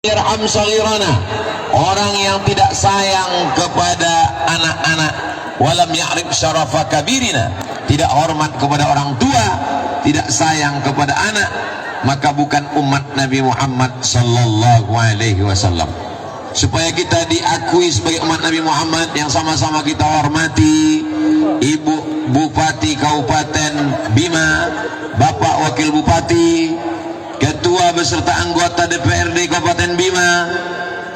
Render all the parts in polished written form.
Irham saghirana, orang yang tidak sayang kepada anak-anak, walam ya'rif syarafa kabirina, tidak hormat kepada orang tua, tidak sayang kepada anak, maka bukan umat Nabi Muhammad sallallahu alaihi wasallam. Supaya kita diakui sebagai umat Nabi Muhammad yang sama-sama kita hormati Ibu Bupati Kabupaten Bima, Bapak Wakil Bupati, Ketua beserta anggota DPRD Kabupaten Bima,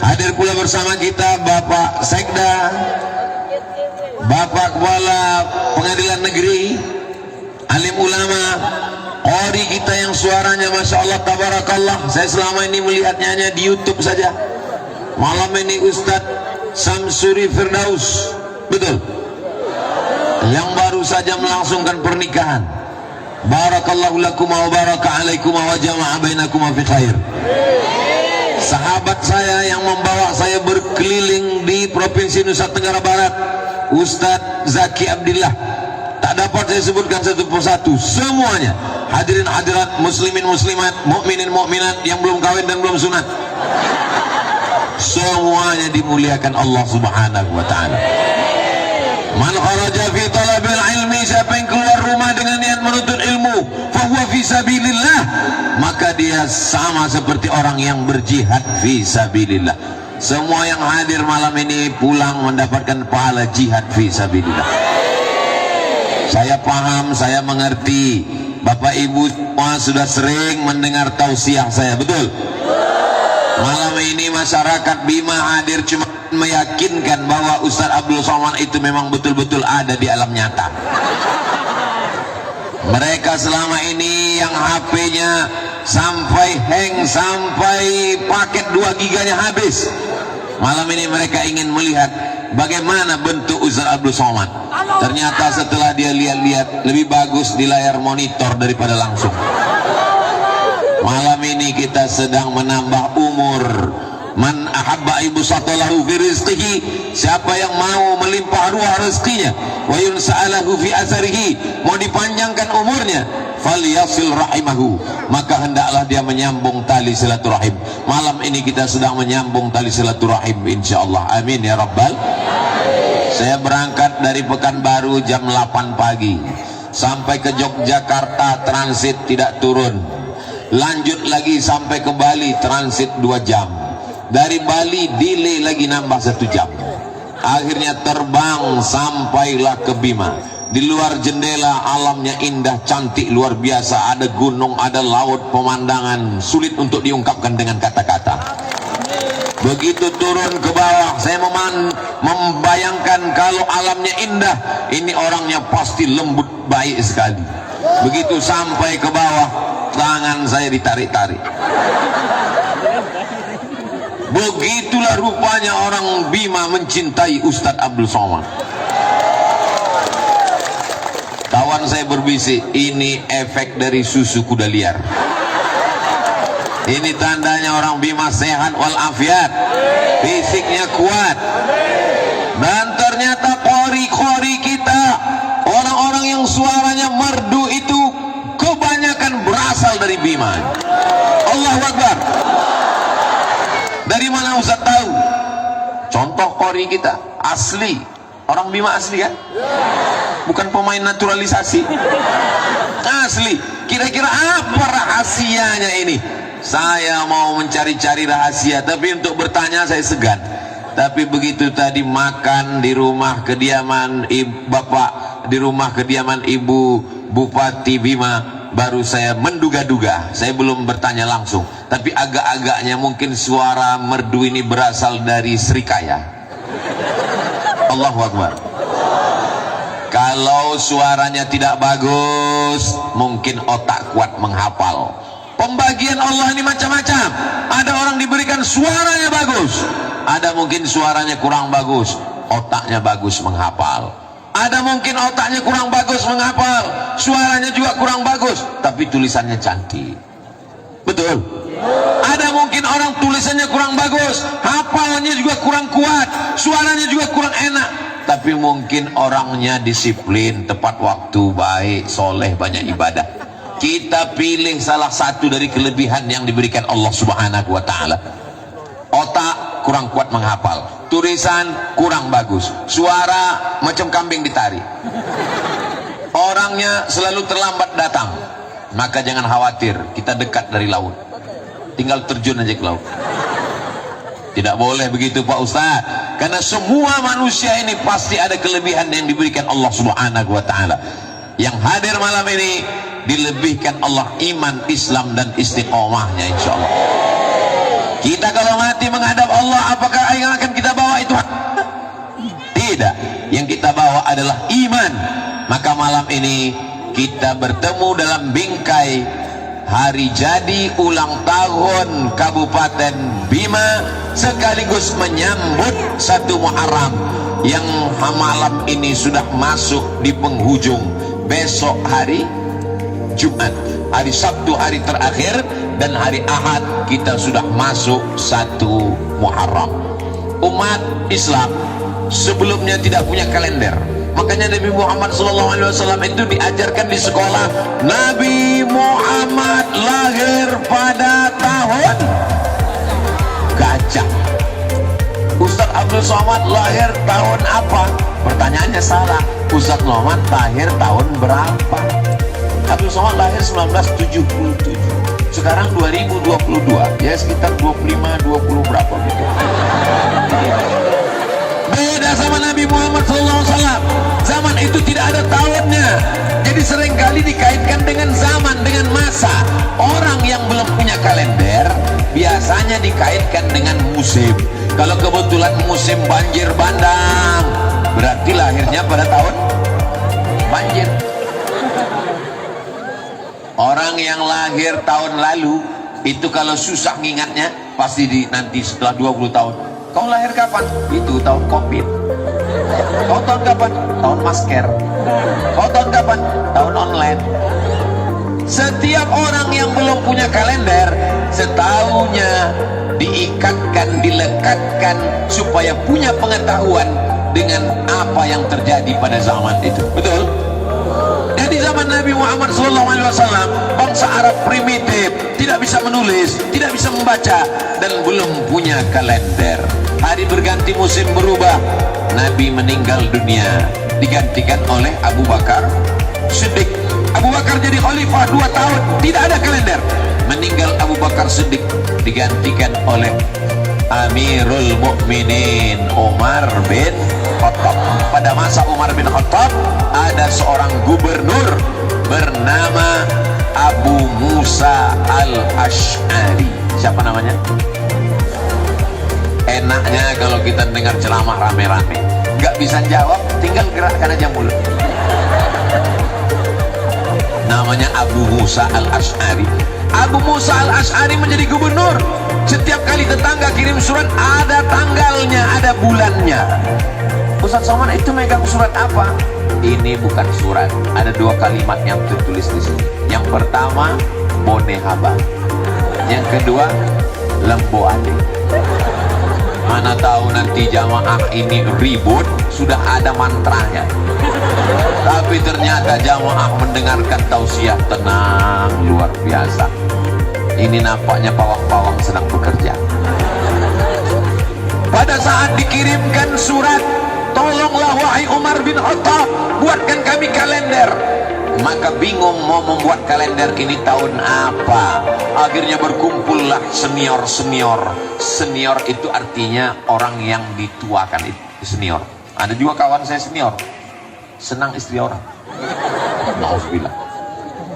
hadir pula bersama kita Bapak Sekda, Bapak Kepala Pengadilan Negeri, alim ulama, qori kita yang suaranya Masya Allah tabarakallah. Saya selama ini melihatnya hanya di YouTube saja. Malam ini Ustadz Samsuri Firdaus, betul, yang baru saja melangsungkan pernikahan. Barakallahu lakum wa baraka alaikum wa jama'a bainakum fi khair. Sahabat saya yang membawa saya berkeliling di Provinsi Nusa Tenggara Barat, Ustadz Zaki Abdillah, tak dapat saya sebutkan satu persatu, semuanya hadirin hadirat, muslimin muslimat, mukminin mukminat yang belum kawin dan belum sunat, semuanya dimuliakan Allah Subhanahu wa taala. Man kharaja fi talabil ilmi, siapa yang keluar rumah dengan niat menuntut ilmu, fa huwa fi sabilillah, maka dia sama seperti orang yang berjihad fi sabilillah. Semua yang hadir malam ini pulang mendapatkan pahala jihad fi sabilillah. Saya paham, saya mengerti. Bapak Ibu semua sudah sering mendengar tausiah saya, betul? Malam ini masyarakat Bima hadir cuma meyakinkan bahwa Ustadz Abdul Somad itu memang betul-betul ada di alam nyata. Mereka selama ini yang HP-nya sampai hang, sampai paket 2 giganya habis. Malam ini mereka ingin melihat bagaimana bentuk Ustadz Abdul Somad. Ternyata setelah dia lihat-lihat, lebih bagus di layar monitor daripada langsung. Malam ini kita sedang menambah umur. Man ahabba ibu satalahu fi rizqihi, siapa yang mau melimpah ruah rezekinya, wa yunsa'alahu fi asarihi, mau dipanjangkan umurnya, falyasil rahimahu, maka hendaklah dia menyambung tali silaturahim. Malam ini kita sedang menyambung tali silaturahim insyaallah. Amin ya rabbal. Saya berangkat dari Pekanbaru jam 8 pagi sampai ke Yogyakarta, transit tidak turun, lanjut lagi sampai ke Bali, transit 2 jam. Dari Bali delay lagi nambah 1 jam. Akhirnya terbang sampailah ke Bima. Di luar jendela alamnya indah, cantik, luar biasa. Ada gunung, ada laut, pemandangan sulit untuk diungkapkan dengan kata-kata. Begitu turun ke bawah, saya membayangkan kalau alamnya indah, ini orangnya pasti lembut, baik sekali. Begitu sampai ke bawah, tangan saya ditarik-tarik. Begitulah rupanya orang Bima mencintai Ustadz Abdul Somad. Kawan saya berbisik, ini efek dari susu kuda liar. Ini tandanya orang Bima sehat walafiat, fisiknya kuat. Dan ternyata qori-qori kita, orang-orang yang suaranya merdu itu kebanyakan berasal dari Bima. Allahu Akbar. Dari mana Ustaz tahu? Contoh qori kita asli, orang Bima asli kan? Bukan pemain naturalisasi, asli. Kira-kira apa rahasianya ini? Saya mau mencari-cari rahasia, tapi untuk bertanya saya segan. Tapi begitu tadi makan di rumah kediaman Bapak, di rumah kediaman Ibu Bupati Bima, baru saya menduga-duga. Saya belum bertanya langsung, tapi agak-agaknya mungkin suara merdu ini berasal dari Srikaya. Allahu Akbar. Kalau suaranya tidak bagus, mungkin otak kuat menghafal. Pembagian Allah ini macam-macam. Ada orang diberikan suaranya bagus, ada mungkin suaranya kurang bagus, otaknya bagus menghafal. Ada mungkin otaknya kurang bagus menghafal, suaranya juga kurang bagus, tapi tulisannya cantik. Betul? Ada mungkin orang tulisannya kurang bagus, hafalannya juga kurang kuat, suaranya juga kurang enak, tapi mungkin orangnya disiplin, tepat waktu, baik, soleh, banyak ibadah. Kita pilih salah satu dari kelebihan yang diberikan Allah Subhanahu wa ta'ala. Otak kurang kuat menghafal, tulisan kurang bagus, suara macam kambing ditarik, orangnya selalu terlambat datang. Maka jangan khawatir, kita dekat dari laut, tinggal terjun aja ke laut. Tidak boleh begitu Pak Ustaz, karena semua manusia ini pasti ada kelebihan yang diberikan Allah Subhanahu wa Ta'ala. Yang hadir malam ini dilebihkan Allah iman, Islam, dan istiqomahnya, insya Allah. Kita kalau mati menghadap Allah, apakah yang akan kita bawa itu? Tidak, yang kita bawa adalah iman. Maka malam ini kita bertemu dalam bingkai hari jadi ulang tahun Kabupaten Bima, sekaligus menyambut 1 Muharram yang malam ini sudah masuk di penghujung. Besok hari Jumat, hari Sabtu hari terakhir, dan hari Ahad kita sudah masuk 1 Muharram. Umat Islam sebelumnya tidak punya kalender. Makanya Nabi Muhammad SAW itu diajarkan di sekolah, Nabi Muhammad lahir pada tahun gajah. Ustaz Abdul Somad lahir tahun apa? Pertanyaannya salah. Ustaz Muhammad lahir tahun berapa? Abdul Somad lahir 1977. Sekarang 2022, ya sekitar 25-20 berapa gitu. Beda sama Nabi Muhammad SAW. Zaman itu tidak ada tahunnya, jadi seringkali dikaitkan dengan zaman, dengan masa. Orang yang belum punya kalender biasanya dikaitkan dengan musim. Kalau kebetulan musim banjir bandang, berarti lahirnya pada tahun banjir. Orang yang lahir tahun lalu itu kalau susah ngingatnya, pasti nanti setelah 20 tahun. Kau lahir kapan? Itu tahun Covid. Kau tahun kapan? Tahun masker. Kau tahun kapan? Tahun online. Setiap orang yang belum punya kalender, setahunya diikatkan, dilekatkan supaya punya pengetahuan dengan apa yang terjadi pada zaman itu. Betul? Di zaman Nabi Muhammad SAW, bangsa Arab primitif, tidak bisa menulis, tidak bisa membaca, dan belum punya kalender. Hari berganti, musim berubah. Nabi meninggal dunia, digantikan oleh Abu Bakar Siddiq. Abu Bakar jadi khalifah 2 tahun, tidak ada kalender. Meninggal Abu Bakar Siddiq, digantikan oleh Amirul Mukminin Umar bin Khattab. Pada masa Umar bin Khattab ada seorang gubernur bernama Abu Musa al-Ash'ari. Siapa namanya? Enaknya kalau kita dengar ceramah rame-rame, nggak bisa jawab, tinggal gerakkan aja mulut. Namanya Abu Musa al-Ash'ari. Abu Musa al-Ash'ari menjadi gubernur. Setiap kali tetangga kirim surat, ada tanggalnya, ada bulannya. Ustaz Somad itu megang surat apa? Ini bukan surat. Ada 2 kalimat yang tertulis di sini. Yang pertama, Bone Haba. Yang kedua, Lembo Ade. Mana tahu nanti jamaah ini ribut, sudah ada mantranya. Tapi ternyata jamaah mendengarkan tausiah tenang, luar biasa. Ini nampaknya pawang-pawang sedang bekerja. Pada saat dikirimkan surat, tolonglah wahai Umar bin Khattab, buatkan kami kalender. Maka bingung mau membuat kalender ini tahun apa. Akhirnya berkumpullah senior-senior. Senior itu artinya orang yang dituakan, itu senior. Ada juga kawan saya senior, senang istri orang. Nauzubillah.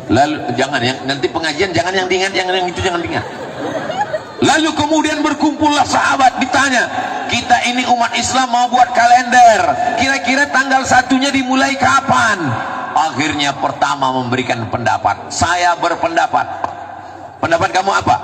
Lalu jangan yang nanti pengajian, jangan yang diingat, yang itu jangan diingat. Lalu kemudian berkumpullah sahabat, ditanya, kita ini umat Islam mau buat kalender, kira-kira tanggal 1-nya dimulai kapan? Akhirnya pertama memberikan pendapat. Saya berpendapat. Pendapat kamu apa?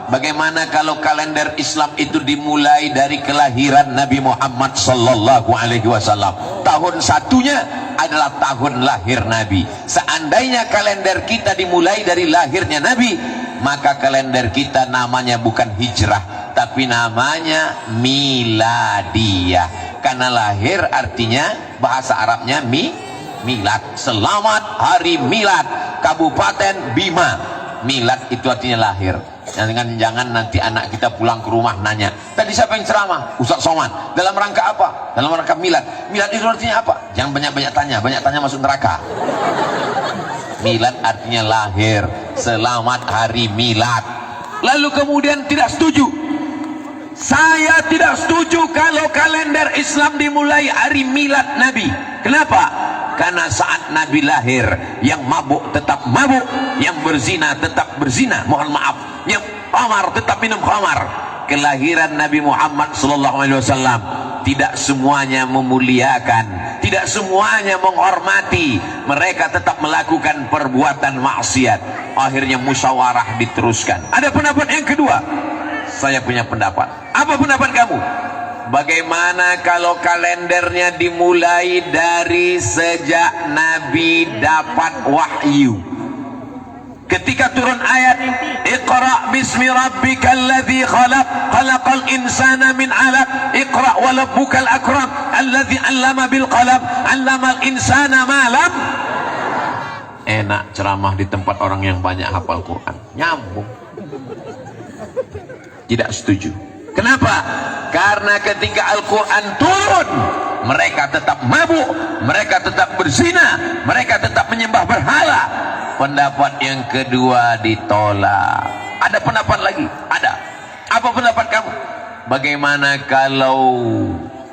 Bagaimana kalau kalender Islam itu dimulai dari kelahiran Nabi Muhammad sallallahu alaihi wasallam? Tahun 1-nya adalah tahun lahir Nabi. Seandainya kalender kita dimulai dari lahirnya Nabi, maka kalender kita namanya bukan hijrah, tapi namanya miladiyah. Karena lahir artinya bahasa Arabnya milad. Selamat hari milad Kabupaten Bima. Milad itu artinya lahir. Jangan nanti anak kita pulang ke rumah nanya, tadi siapa yang ceramah? Ustaz Somad. Dalam rangka apa? Dalam rangka milad. Milad itu artinya apa? Jangan banyak tanya masuk neraka. Milad artinya lahir. Selamat hari milad. Lalu kemudian tidak setuju. Saya tidak setuju kalau kalender Islam dimulai hari milad Nabi. Kenapa? Karena saat Nabi lahir, yang mabuk tetap mabuk, yang berzina tetap berzina, mohon maaf, yang khamar tetap minum khamar. Kelahiran Nabi Muhammad SAW tidak semuanya memuliakan, tidak semuanya menghormati. Mereka tetap melakukan perbuatan maksiat. Akhirnya musyawarah diteruskan. Ada pendapat yang kedua. Saya punya pendapat. Apa pendapat kamu? Bagaimana kalau kalendernya dimulai dari sejak Nabi dapat wahyu? Ketika turun ayat Iqra bismi rabbikal ladzi khalaq khalaqal insana min 'alaq Iqra wa rabbukal akram alladzi 'allama bil qalam 'allamal insana ma lam. Enak ceramah di tempat orang yang banyak hafal Quran. Nyambung. Tidak setuju. Kenapa? Karena ketika Al-Quran turun, mereka tetap mabuk, mereka tetap berzina, mereka tetap menyembah berhala. Pendapat yang kedua ditolak. Ada pendapat lagi? Ada. Apa pendapat kamu? Bagaimana kalau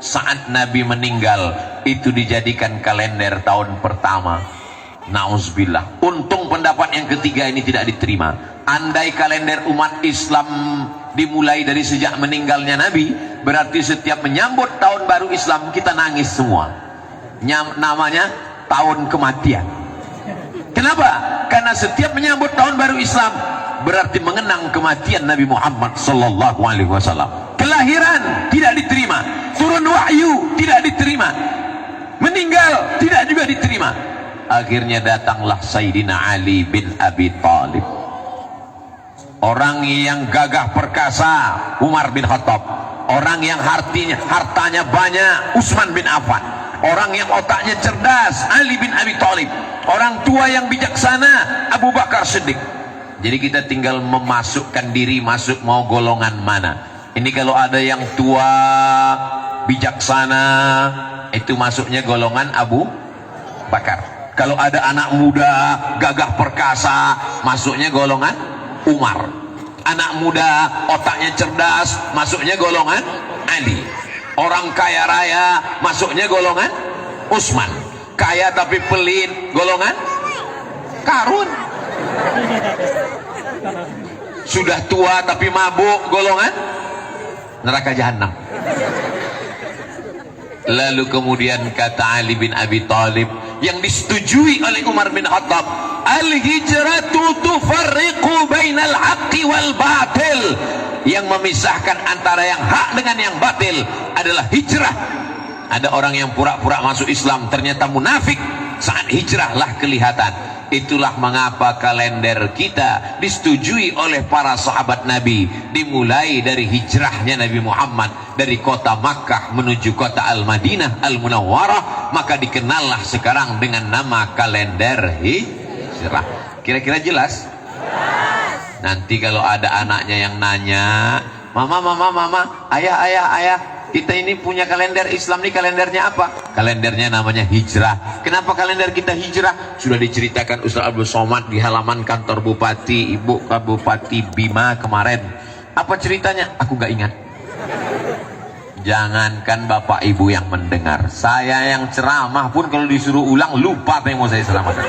saat Nabi meninggal itu dijadikan kalender tahun pertama? Nauzubillah. Untung pendapat yang ketiga ini tidak diterima. Andai kalender umat Islam dimulai dari sejak meninggalnya Nabi, berarti setiap menyambut tahun baru Islam kita nangis semua. Namanya tahun kematian. Kenapa? Karena setiap menyambut tahun baru Islam berarti mengenang kematian Nabi Muhammad SAW. Kelahiran tidak diterima, turun wahyu tidak diterima, meninggal tidak juga diterima. Akhirnya datanglah Sayyidina Ali bin Abi Thalib, orang yang gagah perkasa Umar bin Khattab, orang yang hartanya banyak Utsman bin Affan, orang yang otaknya cerdas Ali bin Abi Thalib, orang tua yang bijaksana Abu Bakar Siddiq. Jadi kita tinggal memasukkan diri masuk mau golongan mana. Ini kalau ada yang tua bijaksana itu masuknya golongan Abu Bakar. Kalau ada anak muda gagah perkasa masuknya golongan Umar. Anak muda otaknya cerdas masuknya golongan Ali. Orang kaya raya masuknya golongan Utsman. Kaya tapi pelit golongan Karun. Sudah tua tapi mabuk golongan neraka jahanam. Lalu kemudian kata Ali bin Abi Thalib yang disetujui oleh Umar bin Khattab, al-hijratu tufarriqu bainal haqqi wal batil. Yang memisahkan antara yang hak dengan yang batil adalah hijrah. Ada orang yang pura-pura masuk Islam ternyata munafik, saat hijrahlah kelihatan. Itulah mengapa kalender kita disetujui oleh para sahabat Nabi, dimulai dari hijrahnya Nabi Muhammad dari kota Makkah menuju kota Al-Madinah Al-Munawwarah, maka dikenallah sekarang dengan nama kalender hijrah. Kira-kira jelas? Nanti kalau ada anaknya yang nanya, mama, ayah, kita ini punya kalender Islam, nih kalendernya apa? Kalendernya namanya hijrah. Kenapa kalender kita hijrah? Sudah diceritakan Ustaz Abdul Somad di halaman kantor Bupati, Ibu Bupati Bima kemarin. Apa ceritanya? Aku gak ingat. Jangankan Bapak Ibu yang mendengar, saya yang ceramah pun kalau disuruh ulang lupa apa yang mau saya ceramahkan.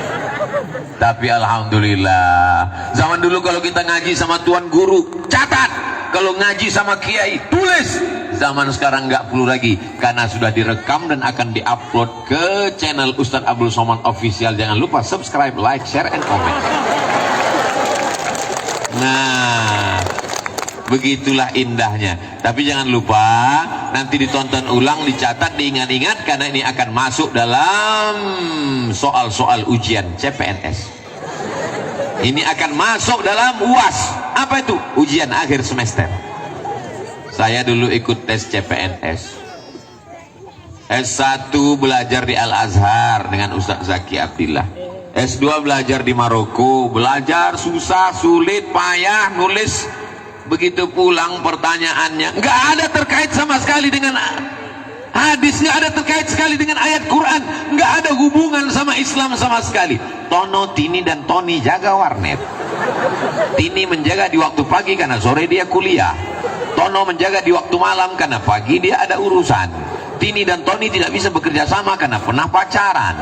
Tapi alhamdulillah, zaman dulu kalau kita ngaji sama tuan guru, catat. Kalau ngaji sama kiai, tulis. Zaman sekarang nggak perlu lagi, karena sudah direkam dan akan diupload ke channel Ustadz Abdul Somad Official. Jangan lupa subscribe, like, share, and comment. Nah, begitulah indahnya. Tapi jangan lupa nanti ditonton ulang, dicatat, diingat-ingat, karena ini akan masuk dalam soal-soal ujian CPNS. Ini akan masuk dalam UAS. Apa itu? Ujian akhir semester. Saya dulu ikut tes CPNS. S1 belajar di Al-Azhar dengan Ustaz Zaki Abdillah. S2 belajar di Maroko, belajar susah, sulit, payah, nulis. Begitu pulang pertanyaannya nggak ada terkait sama sekali dengan hadis, nggak ada terkait sekali dengan ayat Quran, nggak ada hubungan sama Islam sama sekali. Tono, Tini dan Tony jaga warnet. Tini menjaga di waktu pagi karena sore dia kuliah. Tono menjaga di waktu malam karena pagi dia ada urusan. Tini dan Tony tidak bisa bekerja sama karena pernah pacaran.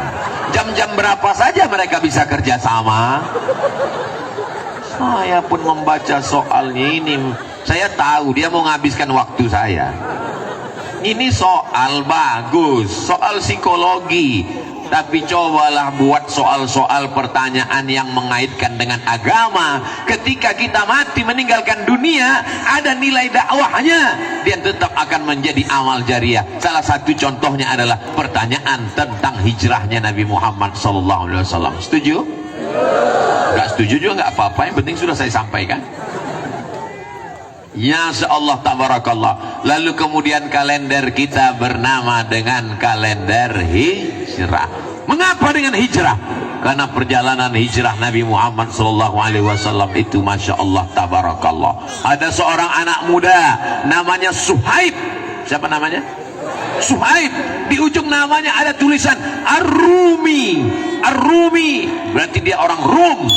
Jam-jam berapa saja mereka bisa kerja sama. Saya pun membaca soalnya ini, saya tahu dia mau menghabiskan waktu saya. Ini soal bagus, soal psikologi, tapi cobalah buat soal-soal pertanyaan yang mengaitkan dengan agama. Ketika kita mati meninggalkan dunia, ada nilai dakwahnya, dia tetap akan menjadi amal jariah. Salah satu contohnya adalah pertanyaan tentang hijrahnya Nabi Muhammad SAW. Setuju? Enggak setuju juga nggak apa-apa, yang penting sudah saya sampaikan. Ya Allah tabarakallah. Lalu kemudian kalender kita bernama dengan kalender hijrah. Mengapa dengan hijrah? Karena perjalanan hijrah Nabi Muhammad SAW itu Masya Allah tabarakallah. Ada seorang anak muda namanya Suhaib. Siapa namanya? Suhaib. Di ujung namanya ada tulisan Ar-Rumi. Ar-Rumi berarti dia orang Rum.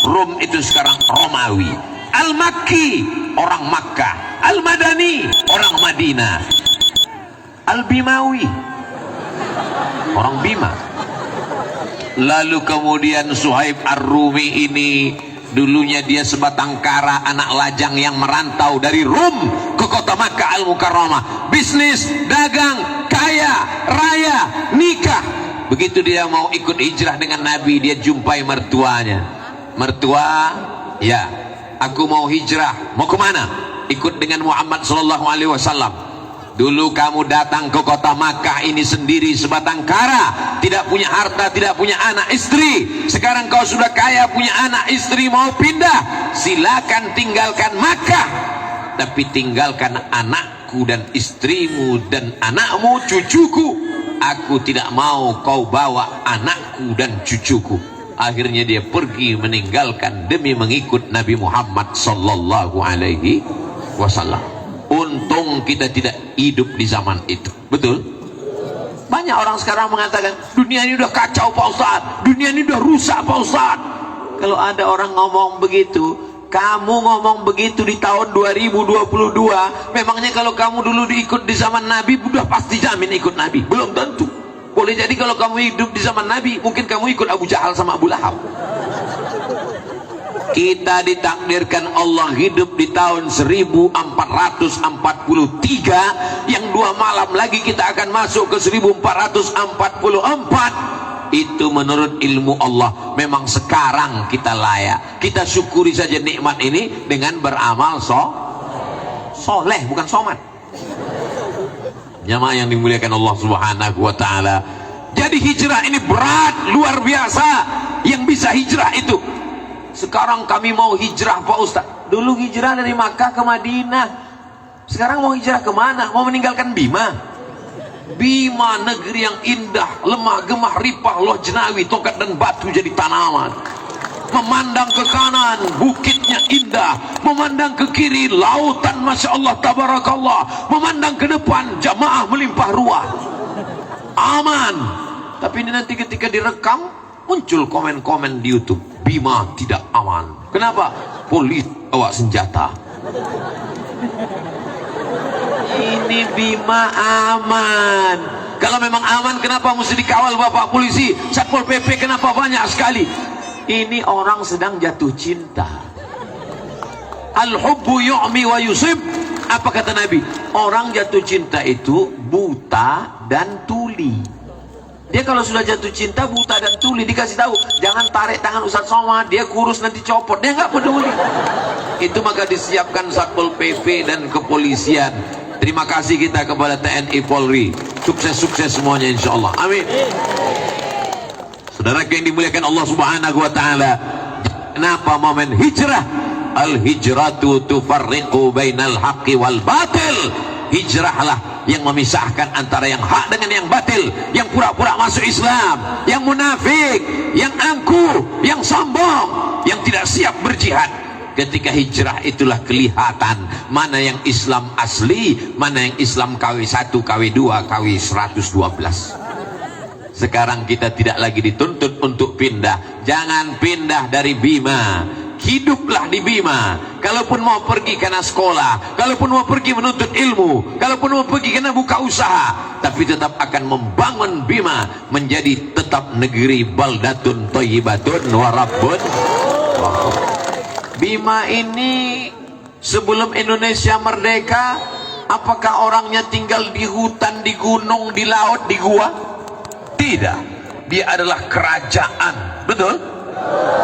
Rum itu sekarang Romawi. Al-Makki orang Makkah, Al-Madani orang Madinah, Al-Bimawi orang Bima. Lalu kemudian Suhaib Ar-Rumi ini dulunya dia sebatang kara, anak lajang yang merantau dari Rum ke kota Makkah Al-Mukarramah, bisnis, dagang, kaya, raya, nikah. Begitu dia mau ikut hijrah dengan Nabi, dia jumpai mertuanya. Mertua, ya, aku mau hijrah. Mau kemana? Ikut dengan Muhammad SAW. Dulu kamu datang ke kota Makkah ini sendiri sebatang kara, tidak punya harta, tidak punya anak istri. Sekarang kau sudah kaya, punya anak istri, mau pindah, silakan tinggalkan Makkah, tapi tinggalkan anakku dan istrimu dan anakmu, cucuku. Aku tidak mau kau bawa anakku dan cucuku. Akhirnya dia pergi meninggalkan demi mengikut Nabi Muhammad sallallahu alaihi wasallam. Untung kita tidak hidup di zaman itu. Betul? Banyak orang sekarang mengatakan dunia ini udah kacau Pak Ustaz, dunia ini udah rusak Pak Ustaz. Kalau ada orang ngomong begitu, kamu ngomong begitu di tahun 2022, memangnya kalau kamu dulu diikut di zaman Nabi udah pasti jamin ikut Nabi? Belum tentu. Boleh jadi kalau kamu hidup di zaman Nabi, mungkin kamu ikut Abu Jahal sama Abu Lahab. Kita ditakdirkan Allah hidup di tahun 1443, yang 2 malam lagi kita akan masuk ke 1444. Itu menurut ilmu Allah. Memang sekarang kita layak. Kita syukuri saja nikmat ini dengan beramal soleh, bukan somat. Jamaah yang dimuliakan Allah Subhanahu wa ta'ala. Jadi hijrah ini berat, luar biasa. Yang bisa hijrah itu. Sekarang kami mau hijrah Pak Ustaz. Dulu hijrah dari Makkah ke Madinah. Sekarang mau hijrah kemana? Mau meninggalkan Bima? Bima negeri yang indah, lemah gemah ripah loh jenawi, tongkat dan batu jadi tanaman. Memandang ke kanan bukitnya indah, memandang ke kiri lautan Masya Allah tabarakallah, memandang ke depan jamaah melimpah ruah, aman. Tapi ini nanti ketika direkam muncul komen-komen di YouTube, Bima tidak aman. Kenapa? Polisi bawa senjata. Ini Bima aman. Kalau memang aman, kenapa mesti dikawal Bapak polisi, Satpol PP, kenapa banyak sekali? Ini orang sedang jatuh cinta. Al-hubbu yu'mi wa yusib. Apa kata Nabi? Orang jatuh cinta itu buta dan tuli. Dia kalau sudah jatuh cinta buta dan tuli, dikasih tahu jangan tarik tangan Ustaz Somad, dia kurus nanti copot, dia nggak peduli. Itu maka disiapkan Satpol PP dan kepolisian. Terima kasih kita kepada TNI Polri. Sukses-sukses semuanya insyaallah. Amin. Saudara yang dimuliakan Allah Subhanahu wa ta'ala, kenapa momen hijrah? Al-hijratu tufarriqu bainal haqqi wal batil. hijrahlah yang memisahkan antara yang hak dengan yang batil, yang pura-pura masuk Islam, yang munafik, yang angkuh, yang sombong, yang tidak siap berjihad. Ketika hijrah itulah kelihatan mana yang Islam asli, mana yang Islam KW1, KW2, KW112. Sekarang kita tidak lagi dituntut untuk pindah. Jangan pindah dari Bima, hiduplah di Bima. Kalaupun mau pergi karena sekolah, kalaupun mau pergi menuntut ilmu, kalaupun mau pergi karena buka usaha, tapi tetap akan membangun Bima menjadi tetap negeri baldatun thayyibatun wa rabbun. Bima ini sebelum Indonesia merdeka, apakah orangnya tinggal di hutan, di gunung, di laut, di gua? Tidak. Dia adalah kerajaan, betul?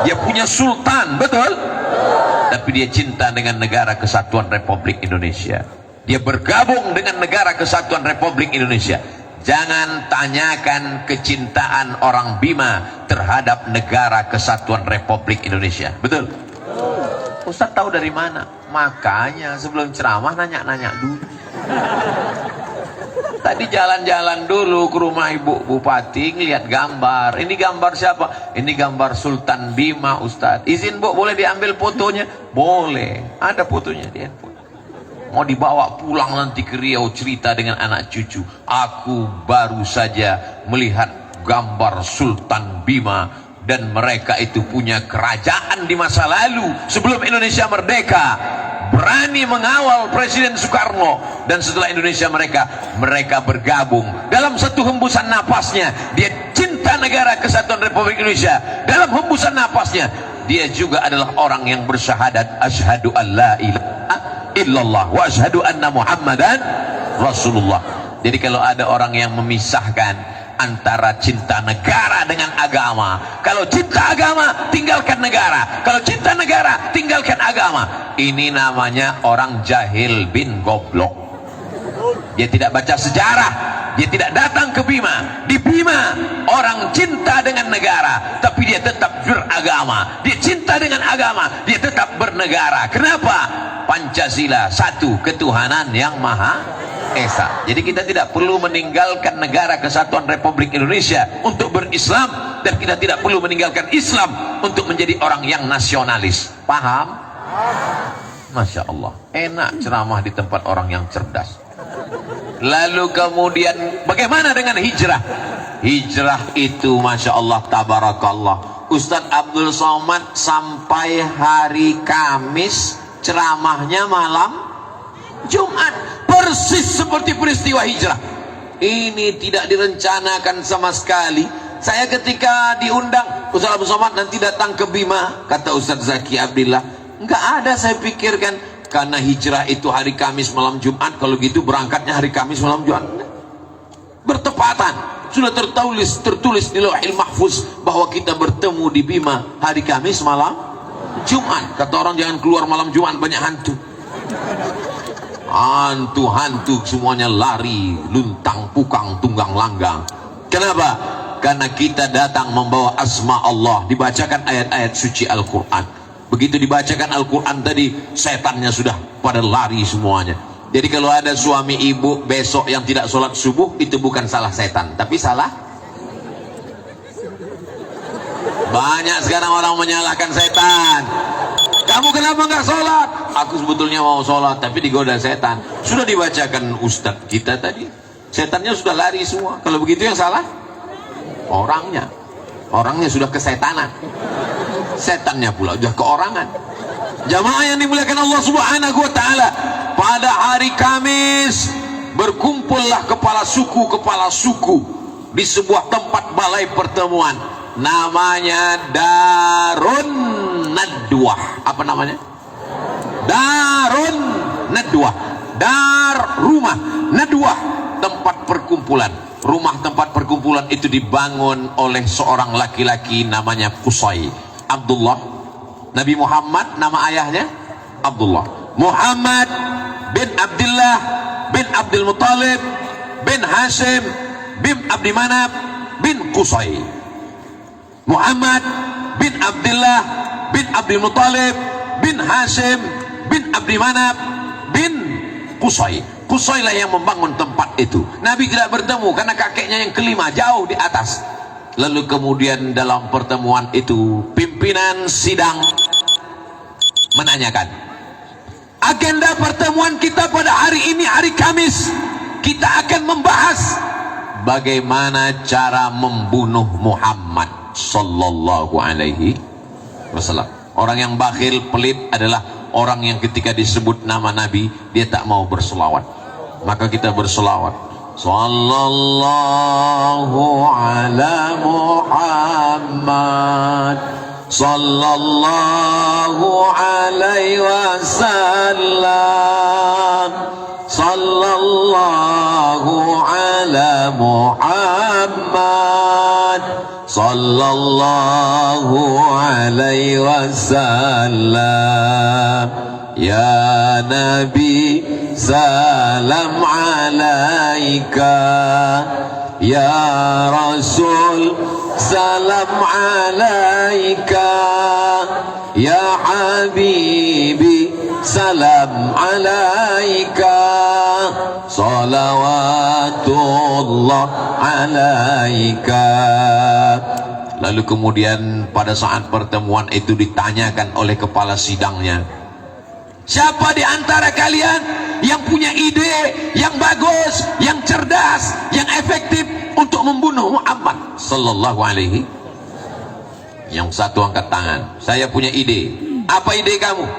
Dia punya sultan, betul? Tapi dia cinta dengan negara kesatuan Republik Indonesia. Dia bergabung dengan negara kesatuan Republik Indonesia. Jangan tanyakan kecintaan orang Bima terhadap negara kesatuan Republik Indonesia, betul? Ustaz tahu dari mana? Makanya sebelum ceramah nanya-nanya dulu. Tadi jalan-jalan dulu ke rumah Ibu Bupati, ngeliat gambar. Ini gambar siapa? Ini gambar Sultan Bima, Ustaz. Izin Bu, boleh diambil fotonya? Boleh. Ada fotonya di handphone. Mau dibawa pulang nanti ke Riau, cerita dengan anak cucu. Aku baru saja melihat gambar Sultan Bima, dan mereka itu punya kerajaan di masa lalu sebelum Indonesia merdeka. Berani mengawal Presiden Soekarno, dan setelah Indonesia mereka bergabung dalam satu hembusan napasnya. Dia cinta negara kesatuan Republik Indonesia. Dalam hembusan napasnya dia juga adalah orang yang bersyahadat asyhadu an la ilaha illallah wa asyhadu anna muhammadan rasulullah. Jadi kalau ada orang yang memisahkan antara cinta negara dengan agama, kalau cinta agama tinggalkan negara, kalau cinta negara tinggalkan agama, ini namanya orang jahil bin goblok. Dia tidak baca sejarah, dia tidak datang ke Bima. Di Bima orang cinta dengan negara, tapi dia tetap beragama. Dia cinta dengan agama, dia tetap bernegara. Kenapa? Pancasila, satu ketuhanan yang maha esa. Jadi kita tidak perlu meninggalkan negara kesatuan Republik Indonesia untuk berislam, dan kita tidak perlu meninggalkan Islam untuk menjadi orang yang nasionalis. Paham? Masya Allah, enak ceramah di tempat orang yang cerdas. Lalu kemudian bagaimana dengan hijrah? Hijrah itu Masya Allah, tabarakallah, Ustadz Abdul Somad sampai hari Kamis ceramahnya malam Jumat, persis seperti peristiwa hijrah. Ini tidak direncanakan sama sekali. Saya ketika diundang, Ustaz Abdul Somad nanti datang ke Bima, kata Ustaz Zaki Abdillah, enggak ada saya pikirkan, karena hijrah itu hari Kamis malam Jumat, kalau gitu berangkatnya hari Kamis malam Jumat. Bertepatan, sudah tertulis di Lauhil Mahfuz bahwa kita bertemu di Bima hari Kamis malam Jumat. Kata orang jangan keluar malam Jumat, banyak hantu. Hantu-hantu semuanya lari, luntang pukang tunggang langgang. Kenapa? Karena kita datang membawa asma Allah, dibacakan ayat-ayat suci Al-Quran. Begitu dibacakan Al-Quran tadi, setannya sudah pada lari semuanya. Jadi kalau ada suami ibu besok yang tidak sholat subuh, itu bukan salah setan, tapi salah. Banyak sekarang orang menyalahkan setan. Kamu kenapa nggak sholat? Aku sebetulnya mau sholat, tapi digoda setan. Sudah dibacakan ustadz kita tadi, setannya sudah lari semua. Kalau begitu yang salah orangnya. Orangnya sudah kesetanan, setannya pula sudah keorangan. Jamaah yang dimuliakan Allah Subhanahu wa Ta'ala, pada hari Kamis berkumpullah kepala suku di sebuah tempat balai pertemuan, namanya Darun Nadwah. Apa namanya? Darun Nadwah. Dar rumah, Nadwah tempat perkumpulan. Rumah tempat perkumpulan itu dibangun oleh seorang laki-laki namanya Qusay Abdullah. Nabi Muhammad nama ayahnya Abdullah. Muhammad bin Abdullah bin Abdul Muttalib bin Hashim bin Abdi Manaf bin Qusay. Muhammad bin Abdullah bin Abdul Muttalib bin Hashim bin Abdi Manaf bin Qusay. Qusay lah yang membangun tempat itu. Nabi tidak bertemu karena kakeknya yang kelima jauh di atas. Lalu kemudian dalam pertemuan itu pimpinan sidang menanyakan, agenda pertemuan kita pada hari ini, hari Kamis, kita akan membahas bagaimana cara membunuh Muhammad sallallahu alaihi wasallam. Orang yang bakhil, pelit adalah orang yang ketika disebut nama Nabi dia tak mau berselawat. Maka kita berselawat, sallallahu ala Muhammad sallallahu alaihi wasallam, sallallahu ala Muhammad sallallahu alaihi wasallam. Ya Nabi salam alaika, ya Rasul salam alaika, ya Habibi salam alaika, salawatullah alaika. Lalu kemudian pada saat pertemuan itu ditanyakan oleh kepala sidangnya, siapa di antara kalian yang punya ide yang bagus, yang cerdas, yang efektif untuk membunuh Muhammad sallallahu alaihi? Yang satu angkat tangan, saya punya ide. Apa ide kamu?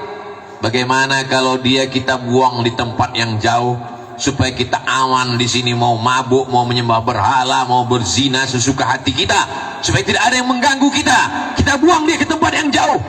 Bagaimana kalau dia kita buang di tempat yang jauh supaya kita aman di sini, mau mabuk, mau menyembah berhala, mau berzina sesuka hati kita, supaya tidak ada yang mengganggu kita. Kita buang dia ke tempat yang jauh.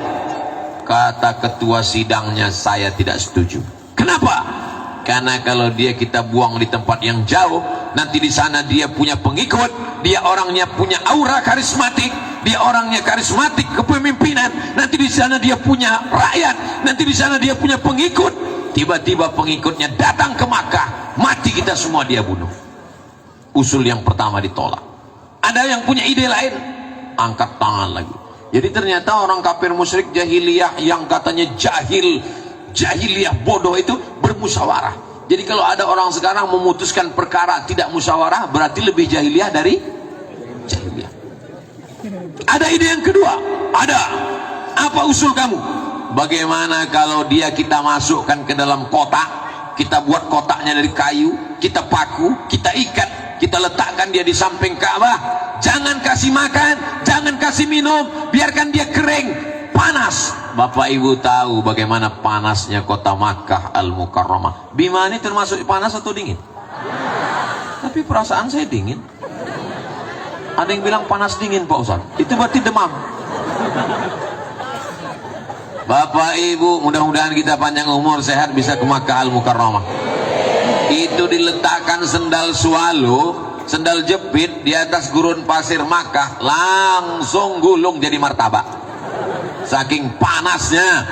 Kata ketua sidangnya, saya tidak setuju. Kenapa? Karena kalau dia kita buang di tempat yang jauh, nanti di sana dia punya pengikut, dia orangnya punya aura karismatik, dia orangnya karismatik kepemimpinan, nanti di sana dia punya rakyat, nanti di sana dia punya pengikut. Tiba-tiba pengikutnya datang ke Makkah, mati kita semua dia bunuh. Usul yang pertama ditolak. Ada yang punya ide lain? Angkat tangan lagi. Jadi ternyata orang kafir musyrik jahiliyah yang katanya jahiliyah bodoh itu bermusyawarah. Jadi kalau ada orang sekarang memutuskan perkara tidak musyawarah, berarti lebih jahiliyah dari jahiliyah. Ada ide yang kedua? Ada. Apa usul kamu? Bagaimana kalau dia kita masukkan ke dalam kotak, kita buat kotaknya dari kayu, kita paku, kita ikat, kita letakkan dia di samping Ka'bah. Jangan kasih makan, jangan kasih minum, biarkan dia kering, panas. Bapak Ibu tahu bagaimana panasnya kota Makkah Al-Mukarramah. Bima ini termasuk panas atau dingin? Tapi perasaan saya dingin. Ada yang bilang panas dingin Pak Ustaz. Itu berarti demam. Bapak Ibu, mudah-mudahan kita panjang umur, sehat, bisa ke Makkah Al-Mukarramah. Itu diletakkan sendal swallow, sendal jepit di atas gurun pasir Makkah, langsung gulung jadi martabak, saking panasnya.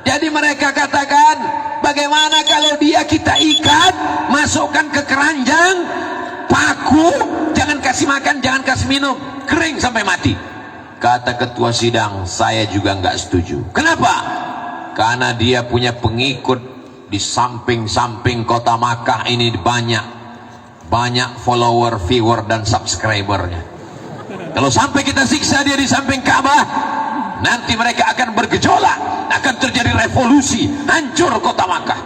Jadi mereka katakan, bagaimana kalau dia kita ikat, masukkan ke keranjang, paku, jangan kasih makan, jangan kasih minum, kering sampai mati. Kata ketua sidang, saya juga nggak setuju. Kenapa? Karena dia punya pengikut di samping-samping kota Makkah ini, banyak follower, viewer, dan subscribernya. Kalau sampai kita siksa dia di samping Ka'bah, nanti mereka akan bergejolak, akan terjadi revolusi, hancur kota Makkah.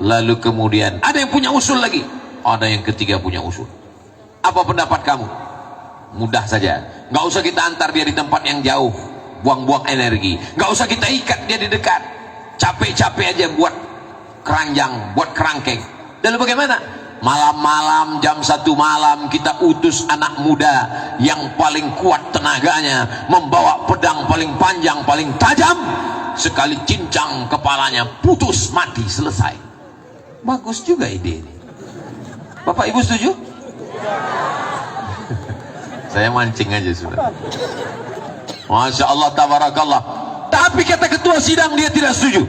Lalu kemudian ada yang punya usul lagi, ada yang ketiga punya usul. Apa pendapat kamu? Mudah saja, nggak usah kita antar dia di tempat yang jauh, buang-buang energi. Nggak usah kita ikat dia di dekat, capek-capek aja buat keranjang, buat kerangkeng. Lalu bagaimana? Malam-malam jam 1 malam kita utus anak muda yang paling kuat tenaganya, membawa pedang paling panjang, paling tajam, sekali cincang kepalanya putus, mati, selesai. Bagus juga ide ini. Bapak Ibu setuju? Saya mancing aja sudah. Masya Allah, tabarakallah. Tapi kata ketua sidang dia tidak setuju.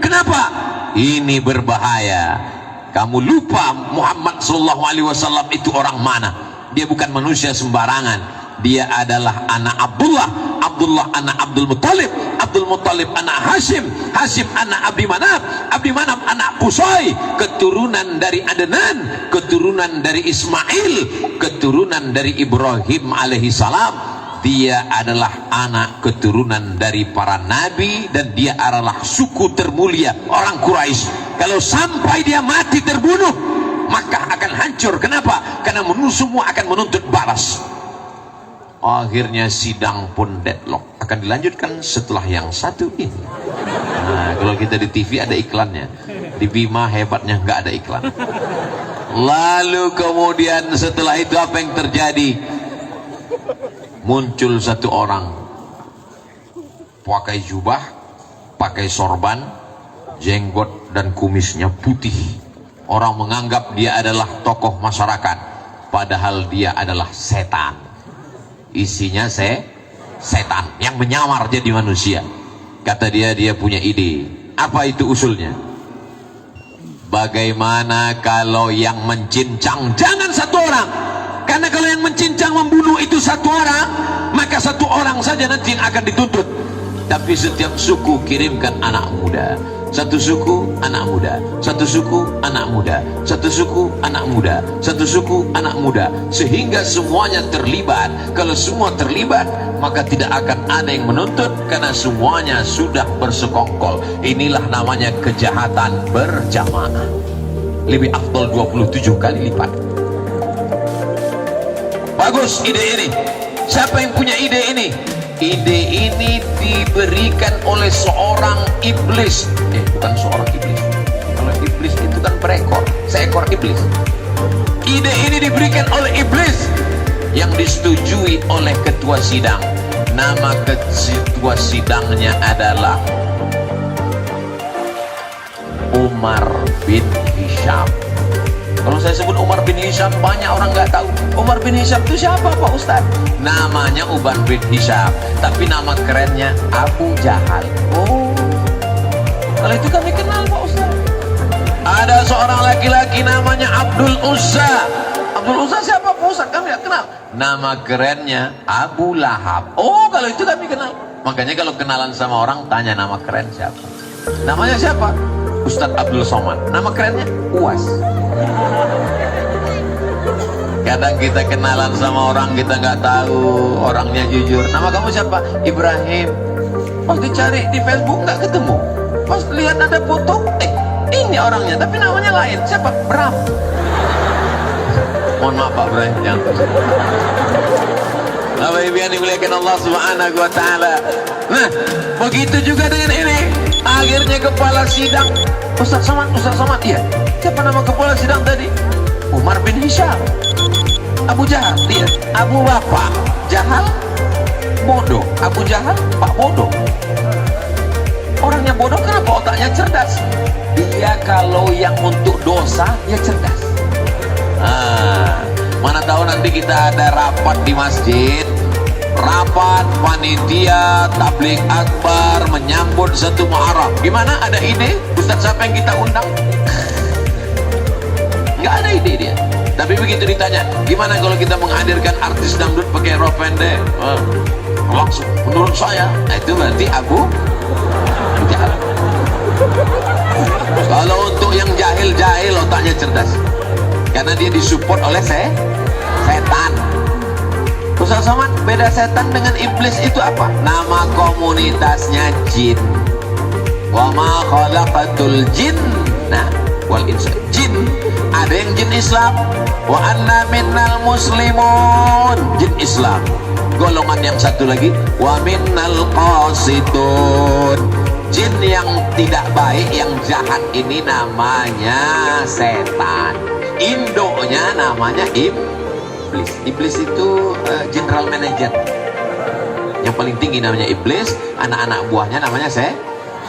Kenapa? Ini berbahaya. Kamu lupa Muhammad sallallahu alaihi wasallam itu orang mana? Dia bukan manusia sembarangan. Dia adalah anak Abdullah Abdullah anak Abdul Muttalib, Abdul Muttalib anak Hashim, Hashim anak Abdi Manaf, Abdi Manaf anak Qusay, keturunan dari Adnan, keturunan dari Ismail, keturunan dari Ibrahim alaihi salam. Dia adalah anak keturunan dari para nabi dan dia adalah suku termulia orang Quraisy. Kalau sampai dia mati terbunuh, maka akan hancur. Kenapa? Karena semua akan menuntut balas. Akhirnya sidang pun deadlock. Akan dilanjutkan setelah yang satu ini. Nah, kalau kita di TV ada iklannya, di Bima hebatnya nggak ada iklan. Lalu kemudian setelah itu apa yang terjadi? Muncul satu orang pakai jubah, pakai sorban, jenggot dan kumisnya putih. Orang menganggap dia adalah tokoh masyarakat, padahal dia adalah setan. Isinya setan yang menyamar jadi manusia. Kata dia punya ide. Apa itu usulnya? Bagaimana kalau yang mencincang jangan satu orang? Karena kalau yang mencincang membunuh itu satu orang, maka satu orang saja nanti yang akan dituntut. Tapi setiap suku kirimkan anak muda. Satu suku anak muda, satu suku anak muda, satu suku anak muda, satu suku anak muda, sehingga semuanya terlibat. Kalau semua terlibat, maka tidak akan ada yang menuntut karena semuanya sudah bersekongkol. Inilah namanya kejahatan berjamaah. Lebih afdal 27 kali lipat. Bagus ide ini. Siapa yang punya ide ini? Ide ini diberikan oleh seorang iblis. Bukan seorang iblis. Kalau iblis itu kan seekor iblis. Ide ini diberikan oleh iblis yang disetujui oleh ketua sidang. Nama ketua sidangnya adalah Umar bin Hisham. Kalau saya sebut Umar bin Hisham, banyak orang nggak tahu. Umar bin Hisham itu siapa Pak Ustaz? Namanya Umar bin Hisham, tapi nama kerennya Abu Jahal. Oh, kalau itu kami kenal Pak Ustaz. Ada seorang laki-laki namanya Abdul Uzza. Abdul Uzza siapa Pak Ustaz? Kami nggak kenal. Nama kerennya Abu Lahab. Oh, kalau itu kami kenal. Makanya kalau kenalan sama orang, tanya nama keren siapa. Namanya siapa? Ustadz Abdul Somad. Nama kerennya Uwas. Kadang kita kenalan sama orang, kita nggak tahu orangnya jujur. Nama kamu siapa? Ibrahim. Pas dicari di Facebook nggak ketemu. Pas lihat ada foto, ini orangnya, tapi namanya lain. Siapa? Bram. Mohon maaf Pak Ibrahim, jangan. Bapak Ibu yang dimuliakan Allah Subhanahu wa taala. Nah, begitu juga dengan ini. Akhirnya kepala sidang, Ustaz Somad, iya. Siapa nama kepala sidang tadi? Umar bin Hisham. Abu Jahal, dia. Abu Bapak Jahal, bodoh. Abu Jahal, Pak bodoh. Orangnya bodoh kenapa otaknya cerdas? Dia kalau yang untuk dosa, dia cerdas. Mana tahu nanti kita ada rapat di masjid, rapat panitia tabligh akbar menyambut satu Muharram. Gimana? Ada ide? Ustaz siapa yang kita undang? Nggak ada ide dia. Tapi begitu ditanya, gimana kalau kita menghadirkan artis dangdut pakai rok pendek? Langsung, menurut saya, itu berarti Abu Jahal. Kalau untuk yang jahil-jahil otaknya cerdas, karena dia disupport oleh setan. Ustaz Somad, beda setan dengan iblis itu apa? Nama komunitasnya jin. Wa ma khalaqatul jinna wal insa. Jin, ada yang jin Islam. Wa anna minnal muslimun, jin Islam. Golongan yang satu lagi, wa minnal qasitun, jin yang tidak baik, yang jahat ini namanya setan. Indonya namanya iblis. Iblis itu general manager. Yang paling tinggi namanya iblis, anak-anak buahnya namanya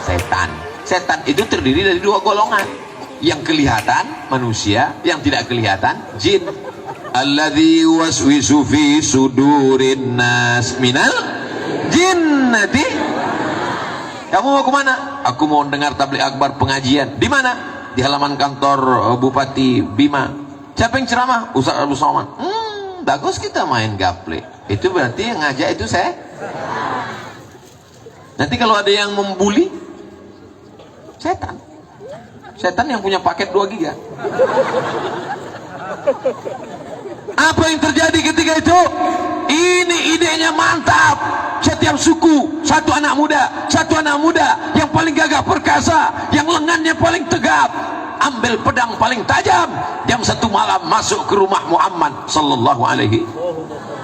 setan. Setan itu terdiri dari dua golongan. Yang kelihatan manusia, yang tidak kelihatan jin. Alladzi waswisu fi sudurin nas minal jinnati. Kamu mau kemana? Aku mau dengar tabligh akbar pengajian. Di mana? Di halaman kantor Bupati Bima. Siapa yang ceramah? Ustaz Abdul Somad. Bagus kita main gaple. Itu berarti yang ngajak itu saya. Nanti kalau ada yang membuli, setan yang punya paket 2 giga. Apa yang terjadi ketika itu? Ini idenya mantap. Setiap suku satu anak muda yang paling gagah perkasa, yang lengannya paling tegap, ambil pedang paling tajam, jam 1 malam masuk ke rumah Muhammad sallallahu alaihi,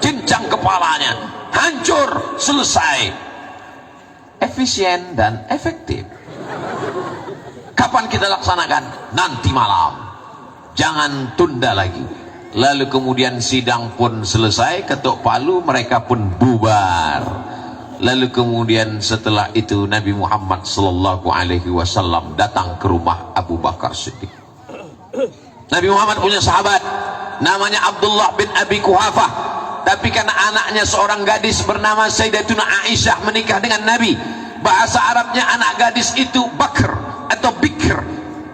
cincang kepalanya, hancur, selesai. Efisien dan efektif. Kapan kita laksanakan? Nanti malam, jangan tunda lagi. Lalu kemudian sidang pun selesai, ketuk palu, mereka pun bubar. Lalu kemudian setelah itu Nabi Muhammad sallallahu alaihi wasallam datang ke rumah Abu Bakar Siddiq. Nabi Muhammad punya sahabat namanya Abdullah bin Abi Quhafah, tapi karena anaknya seorang gadis bernama Sayyidatuna Aisyah menikah dengan Nabi, bahasa Arabnya anak gadis itu Bakr atau Bikr,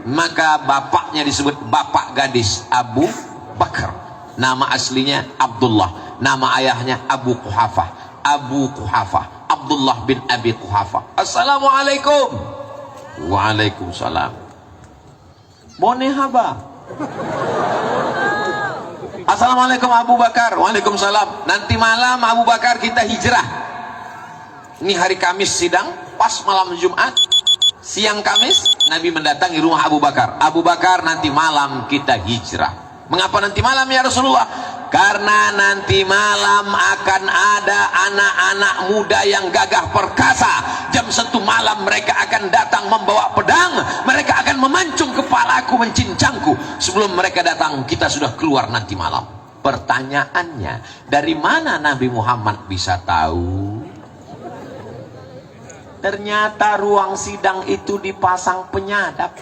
maka bapaknya disebut bapak gadis Abu Bakar. Nama aslinya Abdullah, nama ayahnya Abu Quhafah, Abdullah bin Abi Quhafah. Assalamualaikum. Waalaikumsalam. Bone haba. Assalamualaikum Abu Bakar. Waalaikumsalam. Nanti malam Abu Bakar kita hijrah. Ini hari Kamis sidang, pas malam Jumat, siang Kamis Nabi mendatangi rumah Abu Bakar. Abu Bakar, nanti malam kita hijrah. Mengapa nanti malam ya Rasulullah? Karena nanti malam akan ada anak-anak muda yang gagah perkasa. Jam 1 malam mereka akan datang membawa pedang, mereka akan memancung kepalaku, mencincangku. Sebelum mereka datang, kita sudah keluar nanti malam. Pertanyaannya, dari mana Nabi Muhammad bisa tahu? Ternyata ruang sidang itu dipasang penyadap.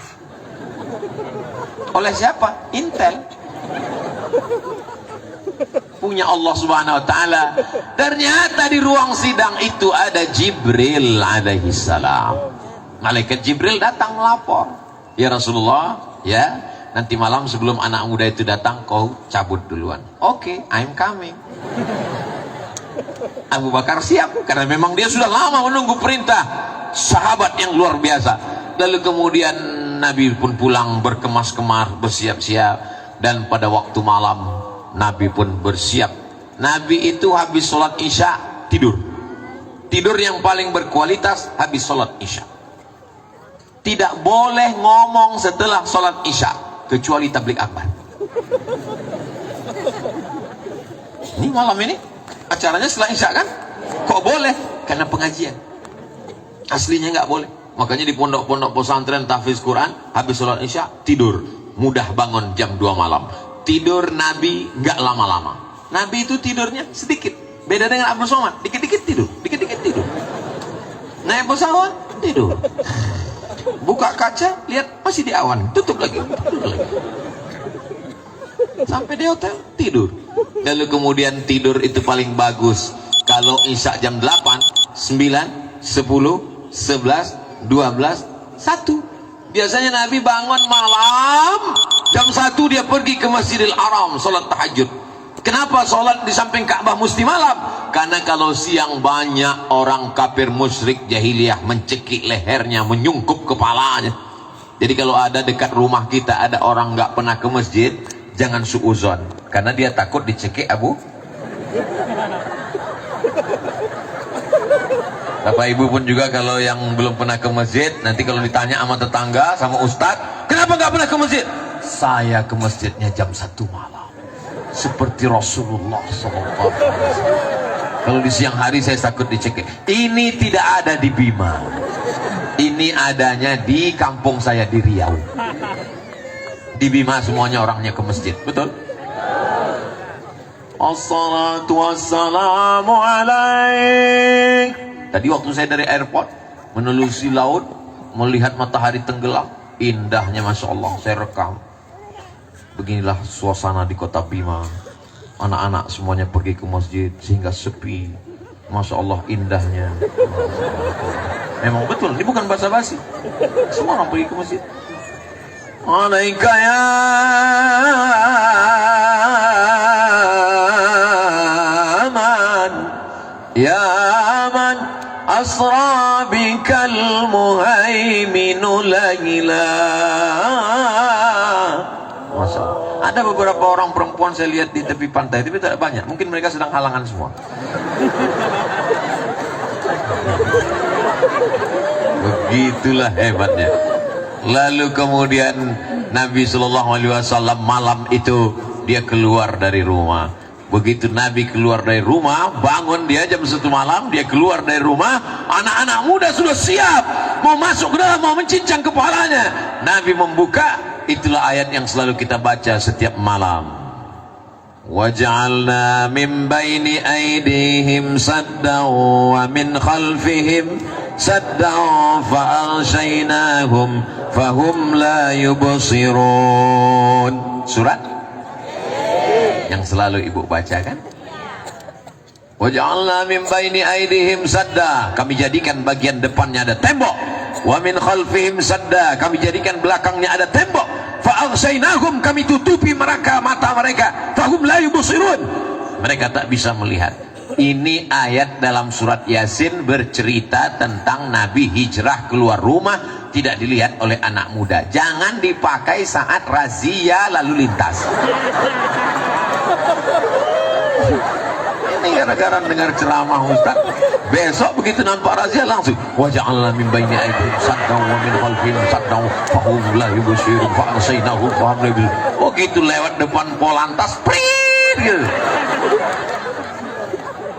Oleh siapa? Intel. Punya Allah subhanahu wa ta'ala. Ternyata di ruang sidang itu ada Jibril alaihi salam. Malaikat Jibril datang melapor, ya Rasulullah, ya nanti malam sebelum anak muda itu datang, kau cabut duluan. Oke, I'm coming. Abu Bakar siap, karena memang dia sudah lama menunggu perintah. Sahabat yang luar biasa. Lalu kemudian Nabi pun pulang berkemas-kemas, bersiap-siap. Dan pada waktu malam Nabi pun bersiap. Nabi itu habis sholat isya tidur. Tidur yang paling berkualitas habis sholat isya. Tidak boleh ngomong setelah sholat isya, kecuali tablik akbar. Ini malam ini acaranya setelah isya kan? Kok boleh? Karena pengajian. Aslinya nggak boleh. Makanya di pondok-pondok pesantren tahfiz Quran, habis sholat isya tidur. Mudah bangun jam 2 malam. Tidur Nabi nggak lama-lama. Nabi itu tidurnya sedikit. Beda dengan Abu Somad, dikit-dikit tidur, dikit-dikit tidur. Naik pesawat tidur. Buka kaca, lihat masih di awan, tutup lagi. Sampai di hotel tidur. Lalu kemudian tidur itu paling bagus kalau isya jam 8, 9, 10, 11, 12, 1. Biasanya Nabi bangun malam jam 1, dia pergi ke Masjidil Haram sholat tahajud. Kenapa sholat di samping Ka'bah mesti malam? Karena kalau siang banyak orang kafir musyrik jahiliyah mencekik lehernya, menyungkup kepalanya. Jadi kalau ada dekat rumah kita ada orang nggak pernah ke masjid, jangan suuzon, karena dia takut dicekik Abu. Bapak Ibu pun juga kalau yang belum pernah ke masjid, nanti kalau ditanya sama tetangga, sama ustadz, kenapa nggak pernah ke masjid? Saya ke masjidnya jam 1 malam, seperti Rasulullah SAW. Kalau di siang hari saya takut dicekik. Ini tidak ada di Bima, ini adanya di kampung saya di Riau. Di Bima semuanya orangnya ke masjid, betul? Assalatu wassalamu alaik. Tadi waktu saya dari airport menelusuri laut, melihat matahari tenggelam, indahnya Masya Allah, saya rekam. Beginilah suasana di kota Bima. Anak-anak semuanya pergi ke masjid sehingga sepi. Masya Allah, indahnya. Memang betul, ini bukan basa-basi. Semua orang pergi ke masjid. Alaika ya man, ya man asra bikal muhaiminu laila. Masa ada beberapa orang perempuan saya lihat di tepi pantai, tapi tidak banyak. Mungkin mereka sedang halangan semua. Begitulah hebatnya. Lalu kemudian Nabi Shallallahu Alaihi Wasallam malam itu dia keluar dari rumah. Begitu Nabi keluar dari rumah, bangun dia jam 1 malam, dia keluar dari rumah, anak-anak muda sudah siap mau masuk ke dalam, mau mencincang kepalanya. Nabi membuka, itulah ayat yang selalu kita baca setiap malam. Waj'alna min baini aydihim saddan wa min khalfihim saddan fa'aghshaynahum fahum la yubsirun. Surat yang selalu ibu baca kan? Waj'alna min baini aydihim sadda, kami jadikan bagian depannya ada tembok. Wa min khalfihim sadda, kami jadikan belakangnya ada tembok. Fa'aghshaynahum, kami tutupi mereka, mata mereka. Fahum la yubsirun, mereka tak bisa melihat. Ini ayat dalam surat Yasin bercerita tentang Nabi hijrah keluar rumah, tidak dilihat oleh anak muda. Jangan dipakai saat razia lalu lintas. Ini gara-gara dengar ceramah Ustaz, besok begitu nampak razia langsung waja'alna min baini aydihim saddan wa min khalfihim saddan fahum la yubsirun fa'aghshaynahum fahum la yubsirun. Oh gitu, lewat depan Polantas prit gitu.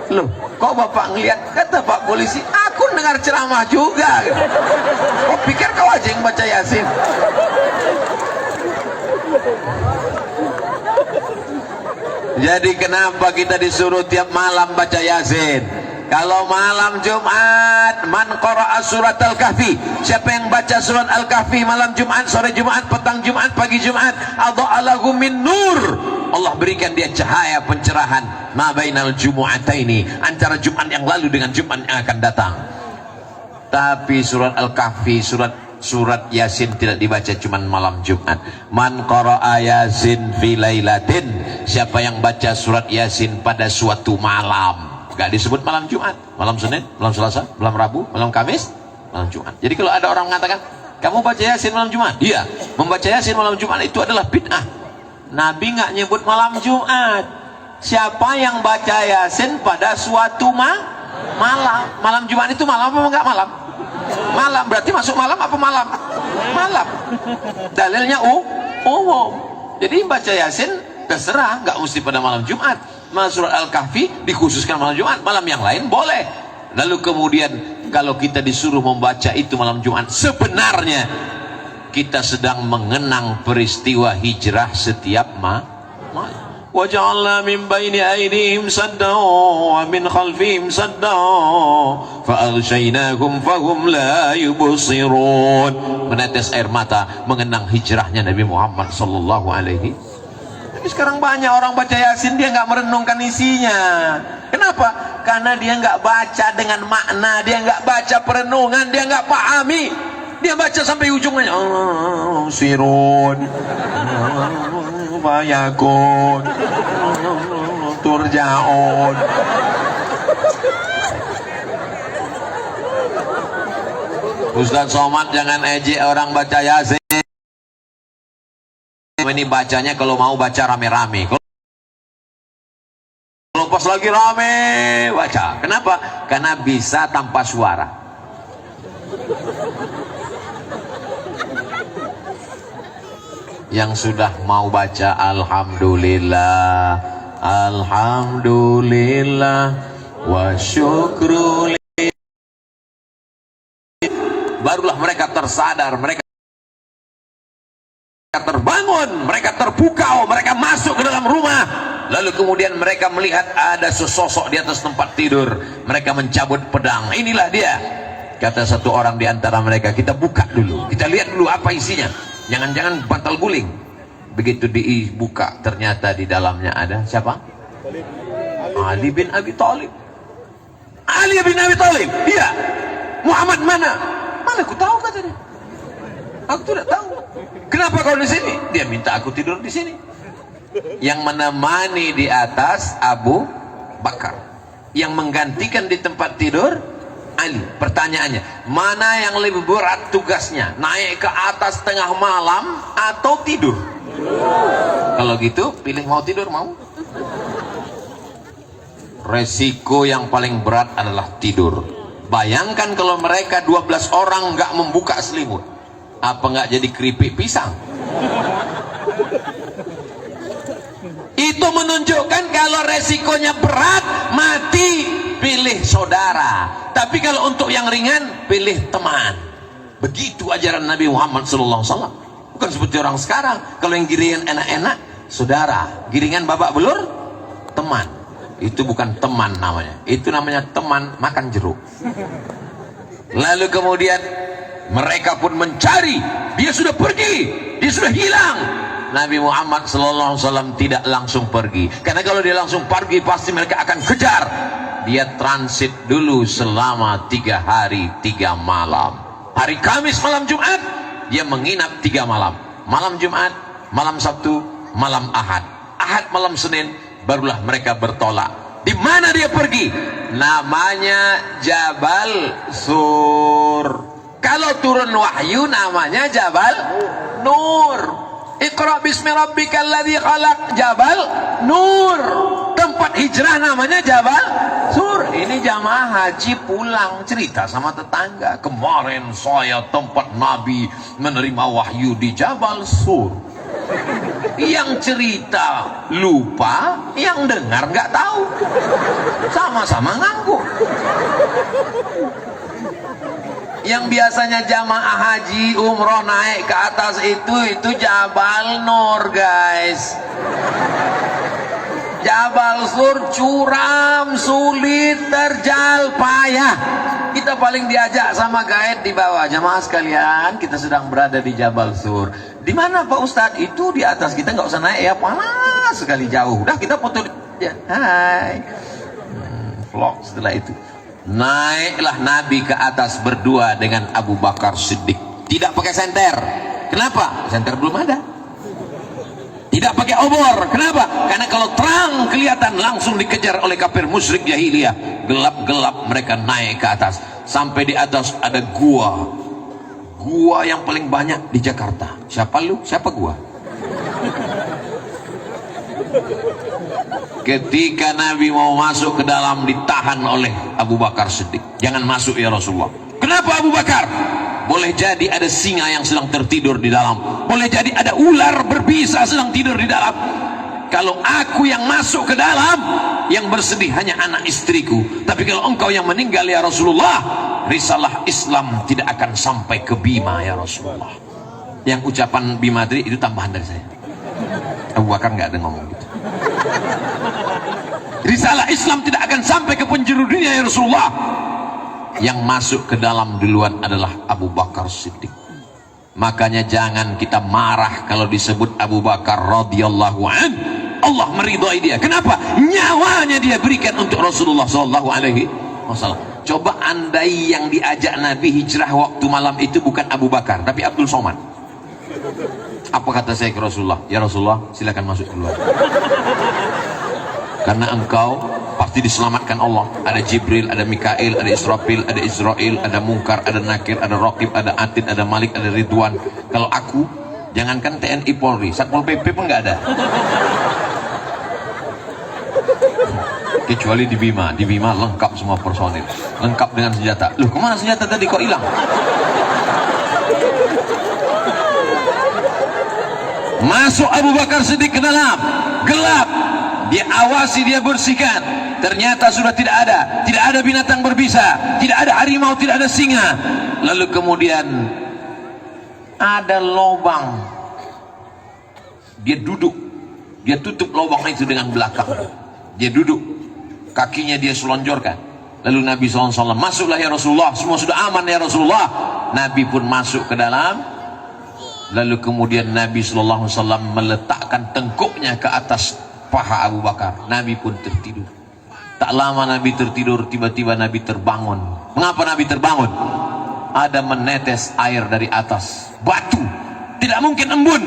Loh, kok Bapak ngelihat? Kata Pak polisi, aku dengar ceramah juga. Kok pikir kau aja yang baca Yasin? Jadi kenapa kita disuruh tiap malam baca Yasin? Kalau malam Jumat, man qara'a surat Al-Kahfi, siapa yang baca surat Al-Kahfi malam Jumat, sore Jumat, petang Jumat, pagi Jumat, adha'a lahu min nur, Allah berikan dia cahaya pencerahan ma bainal jumu'ataini, antara Jumat yang lalu dengan Jumat yang akan datang. Tapi surat Al-Kahfi, surat Yasin tidak dibaca cuma malam Jumat. Man qara'a Yasin fi lailatin, siapa yang baca surat Yasin pada suatu malam, gak disebut malam Jumat, malam Senin, malam Selasa, malam Rabu, malam Kamis, malam Jumat. Jadi kalau ada orang mengatakan kamu baca Yasin malam Jumat, iya, membaca Yasin malam Jumat itu adalah bid'ah. Nabi nggak nyebut malam Jumat. Siapa yang baca Yasin pada suatu malam, malam Jumat itu malam apa enggak malam? Malam, berarti masuk malam apa malam? Malam. Dalilnya umum. Jadi baca Yasin terserah, nggak mesti pada malam Jumat. Surat Al-Kahfi dikhususkan malam Jumat, malam yang lain boleh. Lalu kemudian kalau kita disuruh membaca itu malam Jumat, sebenarnya kita sedang mengenang peristiwa hijrah setiap malam. Waja'alna min baini aydihim saddan wa min khalfihim saddan fa'aghshaynahum fahum la yubsirun. Menetes air mata mengenang hijrahnya Nabi Muhammad sallallahu alaihi. Tapi sekarang banyak orang baca Yasin dia nggak merenungkan isinya. Kenapa? Karena dia nggak baca dengan makna, dia nggak baca perenungan, dia nggak pahami. Dia baca sampai ujungnya sirun fayakun turjaun. Ustaz Somad jangan ejek orang baca Yasin. Ini bacanya kalau mau baca rame-rame, kalau pas lagi rame baca. Kenapa? Karena bisa tanpa suara. Yang sudah mau baca alhamdulillah, alhamdulillah wa syukrulillah, barulah mereka tersadar, mereka terbangun, mereka terpukau, mereka masuk ke dalam rumah. Lalu kemudian mereka melihat ada sesosok di atas tempat tidur. Mereka mencabut pedang. Inilah dia, kata satu orang di antara mereka, kita buka dulu, kita lihat dulu apa isinya. Jangan-jangan bantal guling. Begitu dibuka, ternyata di dalamnya ada siapa? Ali bin Abi Thalib. Ali bin Abi Thalib, iya. Muhammad mana? Mana aku tahu, kata dia. Aku tidak tahu. Kenapa kau di sini? Dia minta aku tidur di sini. Yang menemani di atas Abu Bakar, yang menggantikan di tempat tidur Ali. Pertanyaannya, mana yang lebih berat tugasnya? Naik ke atas tengah malam atau tidur? Kalau gitu pilih mau tidur mau. Resiko yang paling berat adalah tidur. Bayangkan kalau mereka 12 orang nggak membuka selimut, apa nggak jadi keripik pisang? Itu menunjukkan kalau resikonya berat, mati, pilih saudara. Tapi kalau untuk yang ringan, pilih teman. Begitu ajaran Nabi Muhammad SAW. Bukan seperti orang sekarang. Kalau yang giringan enak-enak, saudara. Giringan babak belur, teman. Itu bukan teman namanya. Itu namanya teman makan jeruk. Lalu kemudian mereka pun mencari. Dia sudah pergi, dia sudah hilang. Nabi Muhammad SAW tidak langsung pergi, karena kalau dia langsung pergi pasti mereka akan kejar. Dia transit dulu selama 3 hari 3 malam. Hari Kamis malam Jumat dia menginap 3 malam. Malam Jumat, malam Sabtu, malam Ahad. Ahad malam Senin barulah mereka bertolak. Di mana dia pergi? Namanya Jabal Sur. Kalau turun wahyu namanya Jabal Nur. Iqra bismi rabbikal ladzi khalaq, Jabal Nur. Tempat hijrah namanya Jabal Sur. Ini jamaah haji pulang cerita sama tetangga, kemarin saya tempat Nabi menerima wahyu di Jabal Sur. Yang cerita lupa, yang dengar nggak tahu, sama-sama nganggur. Yang biasanya jamaah haji umroh naik ke atas itu Jabal Nur, guys. Jabal Sur curam, sulit, terjal, payah. Kita paling diajak sama guide di bawah. Jamaah sekalian, kita sedang berada di Jabal Sur. Di mana Pak Ustadz? Itu di atas, kita nggak usah naik ya, panas sekali jauh. Udah kita foto ya. Hai. Vlog setelah itu. Naiklah Nabi ke atas berdua dengan Abu Bakar Siddiq. Tidak pakai senter. Kenapa? Senter belum ada. Tidak pakai obor. Kenapa? Karena kalau terang kelihatan langsung dikejar oleh kafir musyrik jahiliyah. Gelap-gelap mereka naik ke atas. Sampai di atas ada gua. Gua yang paling banyak di Jakarta. Siapa lu? Siapa gua? Ketika Nabi mau masuk ke dalam, ditahan oleh Abu Bakar Siddiq. Jangan masuk ya Rasulullah. Kenapa Abu Bakar? Boleh jadi ada singa yang sedang tertidur di dalam. Boleh jadi ada ular berbisa sedang tidur di dalam. Kalau aku yang masuk ke dalam, yang bersedih hanya anak istriku. Tapi kalau engkau yang meninggal ya Rasulullah, risalah Islam tidak akan sampai ke Bima ya Rasulullah. Yang ucapan Bima tadi itu tambahan dari saya. Abu Bakar nggak ada ngomong gitu. Risalah Islam tidak akan sampai ke penjuru dunia ya Rasulullah. Yang masuk ke dalam duluan adalah Abu Bakar Siddiq. Makanya jangan kita marah kalau disebut Abu Bakar radhiyallahu an. Allah meridhai dia. Kenapa? Nyawanya dia berikan untuk Rasulullah sallallahu alaihi wasallam. Coba andai yang diajak Nabi hijrah waktu malam itu bukan Abu Bakar, tapi Abdul Somad. Apa kata saya ke Rasulullah? Ya Rasulullah, silakan masuk keluar. Karena engkau pasti diselamatkan Allah. Ada Jibril, ada Mikail, ada Israfil, ada Israel, ada Munkar, ada Nakir, ada Raqib, ada Atid, ada Malik, ada Ridwan. Kalau aku, jangankan TNI Polri, Satpol PP pun nggak ada. Kecuali di Bima. Di Bima lengkap semua personil, lengkap dengan senjata. Loh, kemana senjata tadi kok hilang? Masuk Abu Bakar Siddiq ke dalam, gelap. Dia awasi, dia bersihkan. Ternyata sudah tidak ada binatang berbisa, tidak ada harimau, tidak ada singa. Lalu kemudian ada lubang. Dia duduk, dia tutup lubang itu dengan belakang. Dia duduk, kakinya dia selonjorkan. Lalu Nabi SAW, masuklah ya Rasulullah, semua sudah aman ya Rasulullah. Nabi pun masuk ke dalam. Lalu kemudian Nabi SAW meletakkan tengkuknya ke atas paha Abu Bakar. Nabi pun tertidur. Tak lama Nabi tertidur, tiba-tiba Nabi terbangun. Mengapa Nabi terbangun? Ada menetes air dari atas batu. Tidak mungkin embun,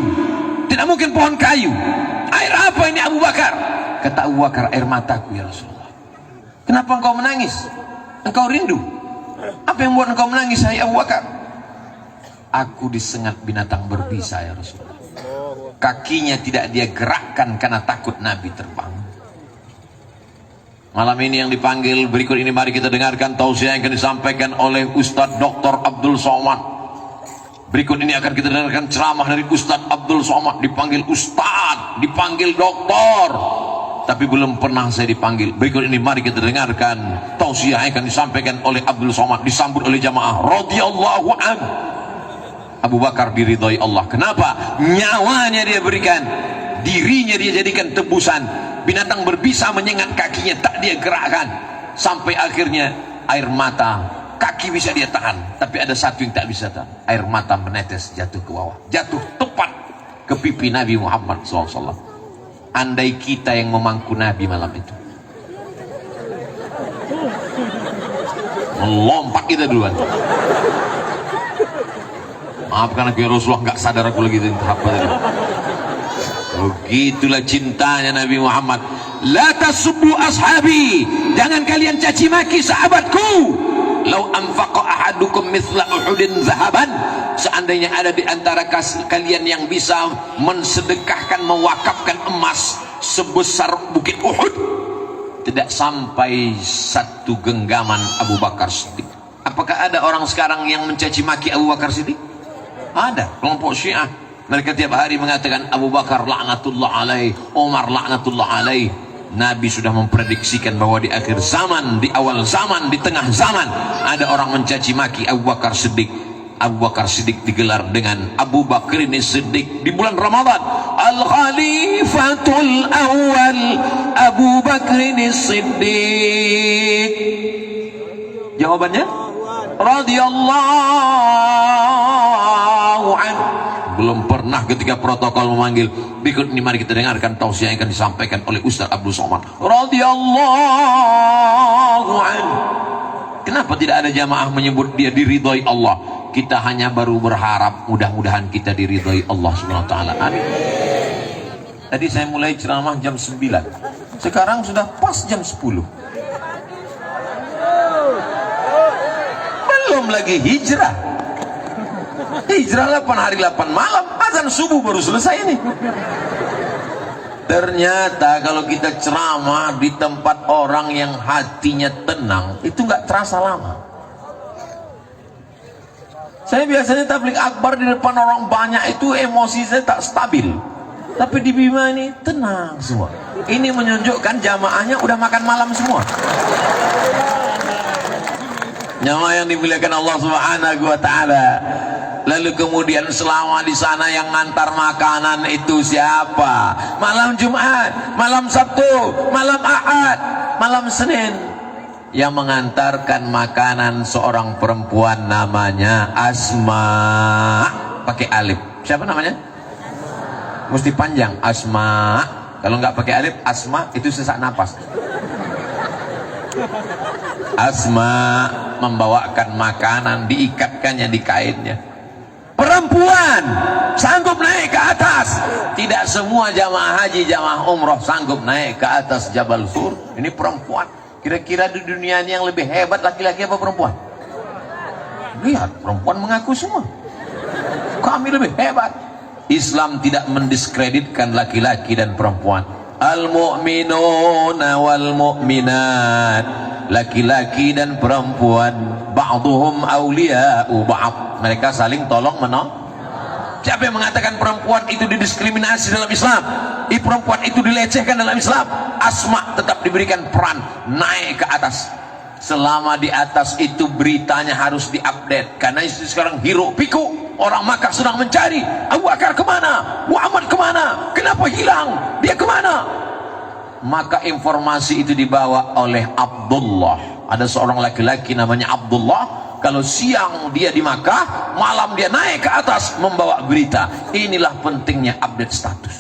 tidak mungkin pohon kayu. Air apa ini Abu Bakar? Kata Abu Bakar, air mataku ya Rasulullah. Kenapa engkau menangis? Engkau rindu? Apa yang buat engkau menangis, hai Abu Bakar? Aku disengat binatang berbisa ya Rasulullah. Kakinya tidak dia gerakkan karena takut Nabi terbang. Malam ini yang dipanggil berikut ini, mari kita dengarkan tausiah yang akan disampaikan oleh Ustadz Dr. Abdul Somad. Berikut ini akan kita dengarkan ceramah dari Ustadz Abdul Somad. Dipanggil Ustadz, dipanggil doktor, tapi belum pernah saya dipanggil. Berikut ini mari kita dengarkan tausiah yang akan disampaikan oleh Abdul Somad, disambut oleh jamaah radhiyallahu anhu. Abu Bakar diridhoi Allah. Kenapa? Nyawanya dia berikan, dirinya dia jadikan tebusan. Binatang berbisa menyengat kakinya, tak dia gerakkan, sampai akhirnya air mata, kaki bisa dia tahan, tapi ada satu yang tak bisa tahan, air mata menetes jatuh ke bawah, jatuh tepat ke pipi Nabi Muhammad SAW. Andai kita yang memangku Nabi malam itu, melompat kita duluan. Maafkan aku ya Rasulullah, nggak sadar aku lagi itu apa tadi. Begitulah cintanya Nabi Muhammad. La tasubbu ashabi, jangan kalian caci maki sahabatku. Lau anfaqa ahadukum mithla Uhudin zahaban, seandainya ada di antara kalian yang bisa mensedekahkan, mewakafkan emas sebesar bukit Uhud, tidak sampai satu genggaman Abu Bakar Siddiq. Apakah ada orang sekarang yang mencaci maki Abu Bakar Siddiq? Ada kelompok Syiah, mereka tiap hari mengatakan Abu Bakar laknatullah alaih, Umar laknatullah alaih. Nabi sudah memprediksikan bahwa di akhir zaman, di awal zaman, di tengah zaman ada orang mencaci maki Abu Bakar Siddiq. Abu Bakar Siddiq digelar dengan Abu Bakrin Siddiq di bulan Ramadan. Al-Khalifatul Awal Abu Bakrin Siddiq. Jawabannya radhiyallahu anhu. Belum pernah ketika protokol memanggil. Berikut ini mari kita dengarkan tausiah yang akan disampaikan oleh Ustaz Abdul Somad radhiyallahu anhu. Kenapa tidak ada jamaah menyebut dia diridhoi Allah? Kita hanya baru berharap mudah-mudahan kita diridhoi Allah Subhanahu wa taala. Amin. Tadi saya mulai ceramah jam 9. Sekarang sudah pas jam 10. Belum lagi hijrah. Hijrah 8 hari 8 malam, azan subuh baru selesai ini. Ternyata kalau kita ceramah di tempat orang yang hatinya tenang, itu nggak terasa lama. Saya biasanya tabligh akbar di depan orang banyak itu emosi saya tak stabil. Tapi di Bima ini tenang semua. Ini menunjukkan jamaahnya udah makan malam semua. Jamaah yang dimuliakan Allah Subhanahu wa taala. Lalu kemudian selama di sana yang ngantar makanan itu siapa? Malam Jumat, malam Sabtu, malam Ahad, malam Senin. Yang mengantarkan makanan seorang perempuan namanya Asma, pakai alif. Siapa namanya? Mesti panjang, Asma. Kalau nggak pakai alif, Asma itu sesak napas. Asma membawakan makanan, diikatkannya di kainnya. Perempuan sanggup naik ke atas. Tidak semua jamaah haji, jamaah umroh sanggup naik ke atas Jabal Sur. Ini perempuan. Kira-kira di dunia ini yang lebih hebat laki-laki apa perempuan? Lihat, perempuan mengaku semua kami lebih hebat. Islam tidak mendiskreditkan laki-laki dan perempuan. Al-mu'minuna wal mu'minat, laki-laki dan perempuan, ba'duhum awliya'u ba'd, mereka saling tolong menolong. Siapa yang mengatakan perempuan itu didiskriminasi dalam Islam, perempuan itu dilecehkan dalam Islam? Asma tetap diberikan peran naik ke atas. Selama di atas itu beritanya harus diupdate, karena isu sekarang hiruk pikuk. Orang Makkah sedang mencari Abu Bakar kemana, Muhammad kemana, kenapa hilang, dia kemana? Maka informasi itu dibawa oleh Abdullah. Ada seorang laki-laki namanya Abdullah. Kalau siang dia di Makkah, malam dia naik ke atas membawa berita. Inilah pentingnya update status.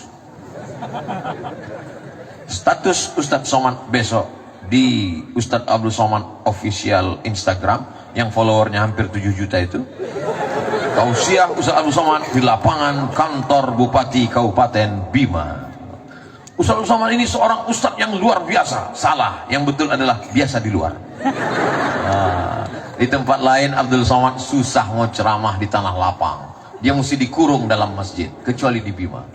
Status Ustadz Somad besok di Ustadz Abdul Somad official Instagram yang followernya hampir 7 juta itu. Tausiah Ustadz Abdul Somad di lapangan kantor Bupati Kabupaten Bima. Ustadz Abdul Somad ini seorang ustadz yang luar biasa. Salah, yang betul adalah biasa di luar. Di tempat lain Abdul Somad susah mau ceramah di tanah lapang, dia mesti dikurung dalam masjid, kecuali di Bima.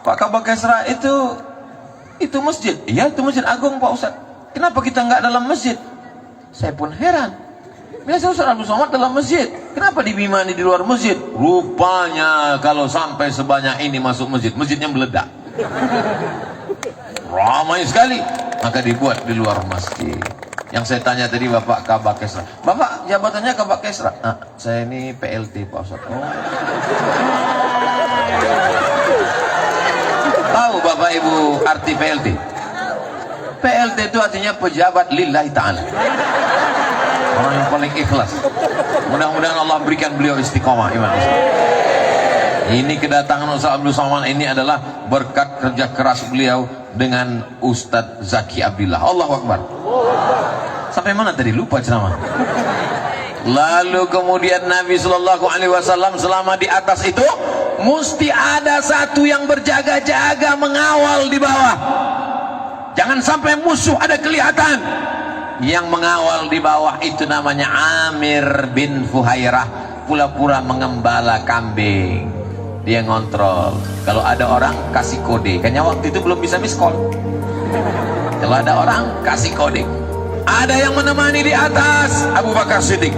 Pak Kabak Kesra itu masjid. Iya, itu masjid agung Pak Ustaz. Kenapa kita nggak dalam masjid? Saya pun heran. Biasa Ustaz Abdul Somad dalam masjid, kenapa di Bima ini di luar masjid? Rupanya kalau sampai sebanyak ini masuk masjid, masjidnya meledak. Ramai sekali, maka dibuat di luar masjid. Yang saya tanya tadi Bapak Kabak Kesra, Bapak jabatannya Kabak Kesra? Saya ini PLT Pak Ustaz. Oh. Tahu Bapak Ibu arti PLT? PLT itu artinya pejabat lillahi ta'ala, orang yang paling ikhlas. Mudah-mudahan Allah berikan beliau istiqomah iman Islam. Ini kedatangan Ustaz Abdul Somad ini adalah berkat kerja keras beliau dengan Ustadz Zaki Abdillah. Allahu Akbar. Sampai mana tadi? Lupa ceramah. Lalu kemudian Nabi Shallallahu Alaihi Wasallam selama di atas itu mesti ada satu yang berjaga-jaga mengawal di bawah. Jangan sampai musuh ada kelihatan. Yang mengawal di bawah itu namanya Amir bin Fuhairah, pura-pura mengembala kambing. Dia ngontrol. Kalau ada orang kasih kode. Kayaknya waktu itu belum bisa miss call. Kalau ada orang kasih kode. Ada yang menemani di atas Abu Bakar Siddiq.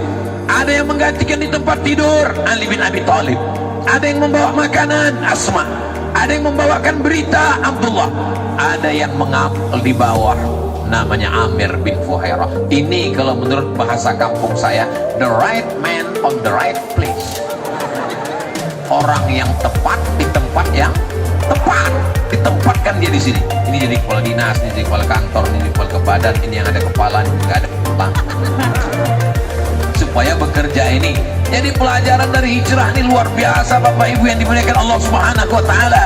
Ada yang menggantikan di tempat tidur Ali bin Abi Thalib. Ada yang membawa makanan Asma. Ada yang membawakan berita Abdullah. Ada yang mengambil di bawah namanya Amir bin Fuhairah. Ini kalau menurut bahasa kampung saya, the right man on the right place. Orang yang tepat di tempat yang tepat, ditempatkan dia di sini. Ini jadi kepala dinas, ini jadi kepala kantor, ini jadi kepala kebadan, ini yang ada kepala, ini nggak ada kepala. Supaya bekerja ini. Jadi pelajaran dari hijrah ini luar biasa Bapak Ibu yang dimuliakan Allah Subhanahu Wa Taala.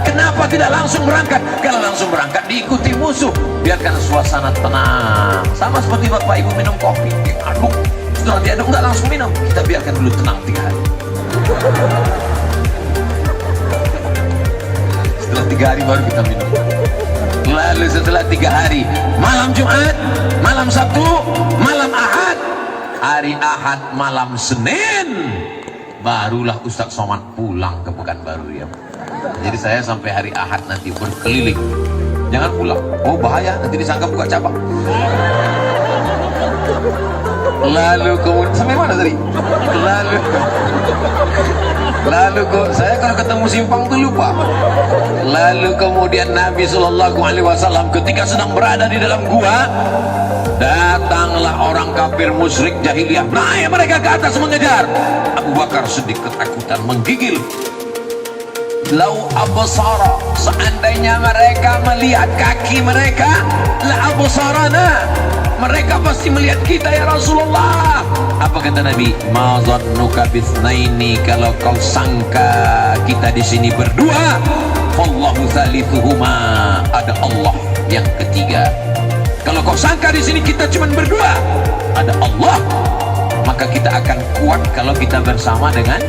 Kenapa tidak langsung berangkat? Kalau langsung berangkat diikuti musuh. Biarkan suasana tenang. Sama seperti Bapak Ibu minum kopi, diaduk. Setelah diaduk nggak langsung minum, kita biarkan dulu tenang 3 hari. Setelah 3 hari baru kita minum. Lalu setelah 3 hari, malam Jumat, malam Sabtu, malam Ahad, hari Ahad malam Senin, barulah Ustadz Somad pulang ke Pekanbaru ya. Jadi saya sampai hari Ahad nanti berkeliling. Jangan pulang, oh bahaya, nanti disangka buka cabang. Lalu kemudian sampai mana tadi? Lalu kok saya kalau ketemu simpang tuh lupa. Lalu kemudian Nabi Shallallahu Alaihi Wasallam ketika sedang berada di dalam gua, datanglah orang kafir musyrik jahiliyah, naik mereka ke atas mengejar. Abu Bakar sedikit ketakutan menggigil. Lau absara, seandainya mereka melihat kaki mereka, la absarana, mereka pasti melihat kita ya Rasulullah. Apa kata Nabi? Ma zannuka bitsnaini, kalau kau sangka kita di sini berdua, wallahu thalithuhuma, ada Allah yang ketiga. Kalau kau sangka di sini kita cuma berdua, ada Allah, maka kita akan kuat kalau kita bersama dengan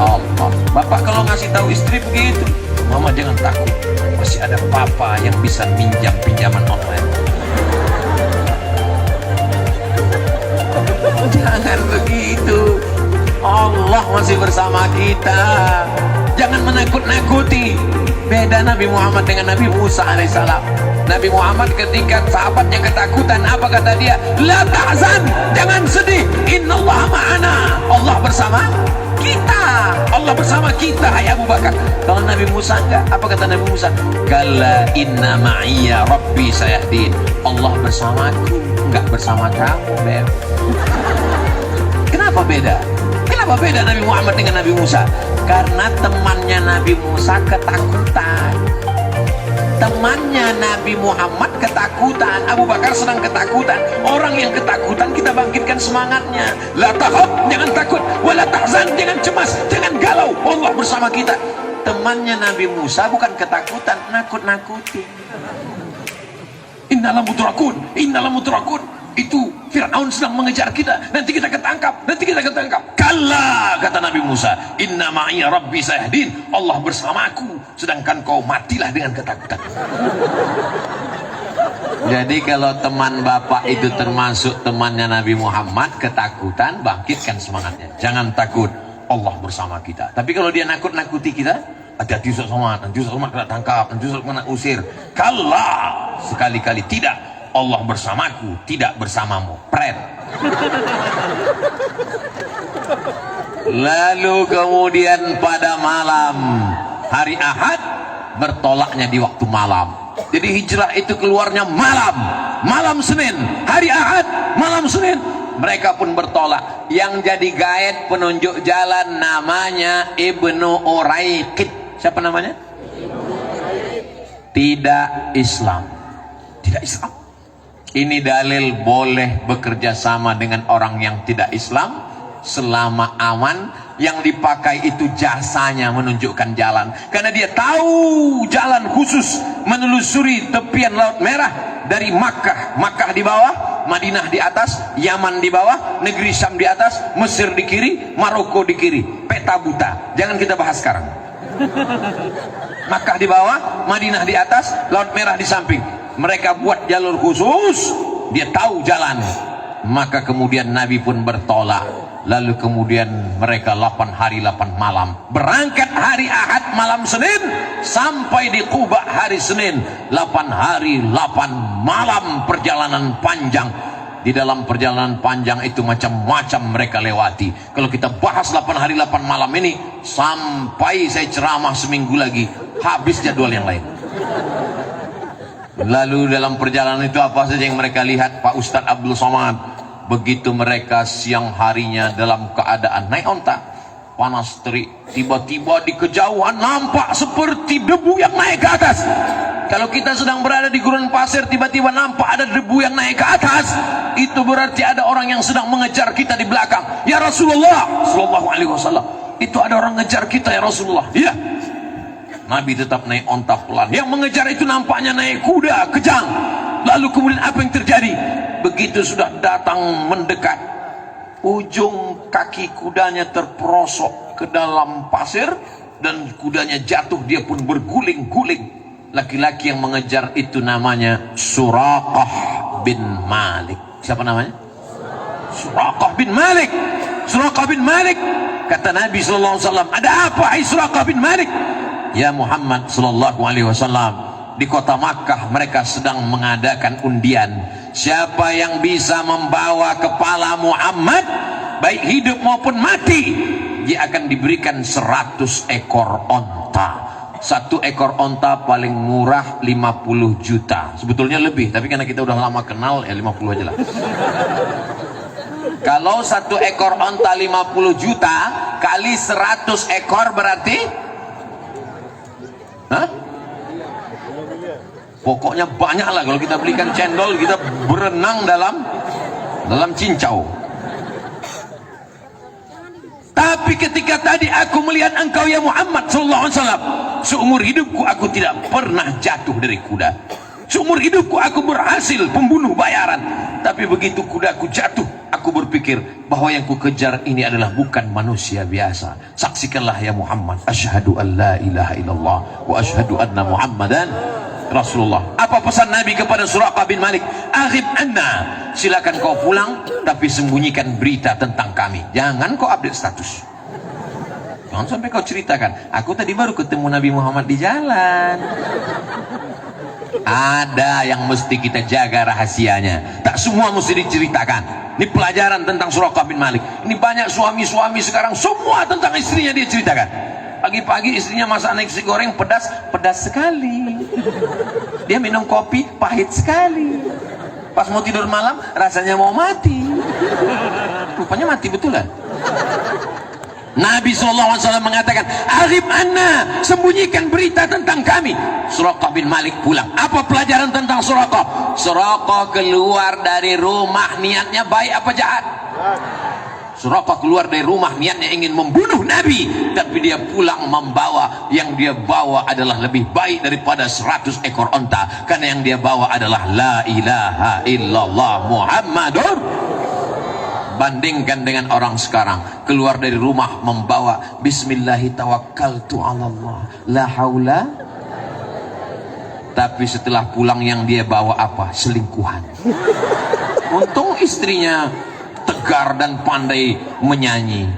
Allah. Bapak kalau ngasih tahu istri begitu, mama jangan takut, masih ada papa yang bisa minjam pinjaman online. Jangan begitu, Allah masih bersama kita. Jangan menakut-nakuti. Beda Nabi Muhammad dengan Nabi Musa alaihissalam. Nabi Muhammad ketika sahabatnya ketakutan, apa kata dia? La tahzan, jangan sedih, innallaha ma'ana, Allah bersama kita, Allah bersama kita, hai Abu Bakar. Kalau Nabi Musa enggak, apa kata Nabi Musa? Kalla inna ma'iyya rabbi sayahdin, Allah bersamaku, enggak bersama kamu, Beb. Kenapa beda? Kenapa beda Nabi Muhammad dengan Nabi Musa? Karena temannya Nabi Musa ketakutan. Temannya Nabi Muhammad ketakutan, Abu Bakar sedang ketakutan. Orang yang ketakutan kita bangkitkan semangatnya. La takhaf, jangan takut. Wala tahzan, jangan cemas, jangan galau, Allah bersama kita. Temannya Nabi Musa bukan ketakutan, nakut-nakuti. Innalam mudrakun, innalam mudrakun. Itu Fir'aun sedang mengejar kita, nanti kita ketangkap, nanti kita ketangkap. Kalla, kata Nabi Musa, inna ma'iyya rabbi sayahdin, Allah bersamaku, sedangkan kau matilah dengan ketakutan. Jadi kalau teman bapak itu termasuk temannya Nabi Muhammad, ketakutan, bangkitkan semangatnya. Jangan takut, Allah bersama kita. Tapi kalau dia nakut-nakuti kita, hati-hati Ustaz Somad, nanti Ustaz Somad kena tangkap, nanti Ustaz Somad kena usir. Kalah, sekali-kali tidak. Allah bersamaku, tidak bersamamu. Pren. Lalu kemudian pada malam hari Ahad, bertolaknya di waktu malam. Jadi hijrah itu keluarnya malam Senin, hari Ahad, malam Senin. Mereka pun bertolak. Yang jadi guide penunjuk jalan namanya Ibnu Uraiqid. Siapa namanya? Tidak Islam. Tidak Islam. Ini dalil boleh bekerja sama dengan orang yang tidak Islam selama aman. Yang dipakai itu jasanya menunjukkan jalan, karena dia tahu jalan khusus menelusuri tepian Laut Merah dari Makkah di bawah, Madinah di atas, Yaman di bawah, negeri Syam di atas, Mesir di kiri, Maroko di kiri. Peta buta, jangan kita bahas sekarang. Makkah di bawah, Madinah di atas, Laut Merah di samping. Mereka buat jalur khusus, dia tahu jalan. Maka kemudian Nabi pun bertolak. Lalu kemudian mereka 8 hari 8 malam berangkat hari Ahad malam Senin sampai di Quba hari Senin. 8 hari 8 malam perjalanan panjang. Di dalam perjalanan panjang itu macam-macam mereka lewati. Kalau kita bahas 8 hari 8 malam ini sampai saya ceramah seminggu lagi, habis jadwal yang lain. Lalu dalam perjalanan itu apa saja yang mereka lihat, Pak Ustadz Abdul Somad? Begitu mereka siang harinya dalam keadaan naik onta, panas terik, tiba-tiba di kejauhan nampak seperti debu yang naik ke atas. Kalau kita sedang berada di gurun pasir, tiba-tiba nampak ada debu yang naik ke atas, itu berarti ada orang yang sedang mengejar kita di belakang. Ya Rasulullah sallallahu alaihi wasallam, itu ada orang ngejar kita ya Rasulullah. Iya. Nabi tetap naik onta pelan. Yang mengejar itu nampaknya naik kuda kejang. Lalu kemudian apa yang terjadi? Begitu sudah datang mendekat, ujung kaki kudanya terperosok ke dalam pasir dan kudanya jatuh, dia pun berguling-guling. Laki-laki yang mengejar itu namanya Suraqah bin Malik. Siapa namanya? Suraqah bin Malik. Suraqah bin Malik. Kata Nabi sallallahu alaihi wasallam, "Ada apa hai Suraqah bin Malik?" Ya Muhammad sallallahu alaihi wasallam, di kota Makkah mereka sedang mengadakan undian. Siapa yang bisa membawa kepala Muhammad baik hidup maupun mati, dia akan diberikan 100 ekor onta. 1 ekor onta paling murah 50 juta. Sebetulnya lebih, tapi karena kita udah lama kenal ya 50 aja lah. Kalau 1 ekor onta 50 juta kali 100 ekor berarti, hah? Pokoknya banyak lah. Kalau kita belikan cendol, kita berenang dalam cincau. Tapi ketika tadi aku melihat engkau ya Muhammad sallallahu alaihi wasallam, seumur hidupku aku tidak pernah jatuh dari kuda. Seumur hidupku aku berhasil pembunuh bayaran. Tapi begitu kudaku jatuh, aku berpikir bahwa yang ku kejar ini adalah bukan manusia biasa. Saksikanlah ya Muhammad, asyhadu an la ilaha illallah wa asyhadu anna Muhammadan Rasulullah. Apa pesan Nabi kepada Suraqah bin Malik? Aghib anna, silakan kau pulang tapi sembunyikan berita tentang kami. Jangan kau update status. Jangan sampai kau ceritakan, aku tadi baru ketemu Nabi Muhammad di jalan. Ada yang mesti kita jaga rahasianya. Tak semua mesti diceritakan. Ini pelajaran tentang Suraqah bin Malik. Ini banyak suami-suami sekarang semua tentang istrinya dia ceritakan. Pagi-pagi istrinya masak nasi goreng pedas sekali. Dia minum kopi pahit sekali. Pas mau tidur malam rasanya mau mati. Rupanya mati betulan. Nabi SAW mengatakan, "Aghib anna, sembunyikan berita tentang kami." Suraqah bin Malik pulang. Apa pelajaran tentang Suraqah? Suraqah keluar dari rumah niatnya baik apa jahat? Suraqah keluar dari rumah niatnya ingin membunuh Nabi, tapi dia pulang membawa, yang dia bawa adalah lebih baik daripada 100 ekor onta, karena yang dia bawa adalah la ilaha illallah Muhammadur. Bandingkan dengan orang sekarang, keluar dari rumah membawa bismillahi tawakkaltu 'alallah la haula Tapi setelah pulang yang dia bawa apa? Selingkuhan. Untung istrinya tegar dan pandai menyanyi.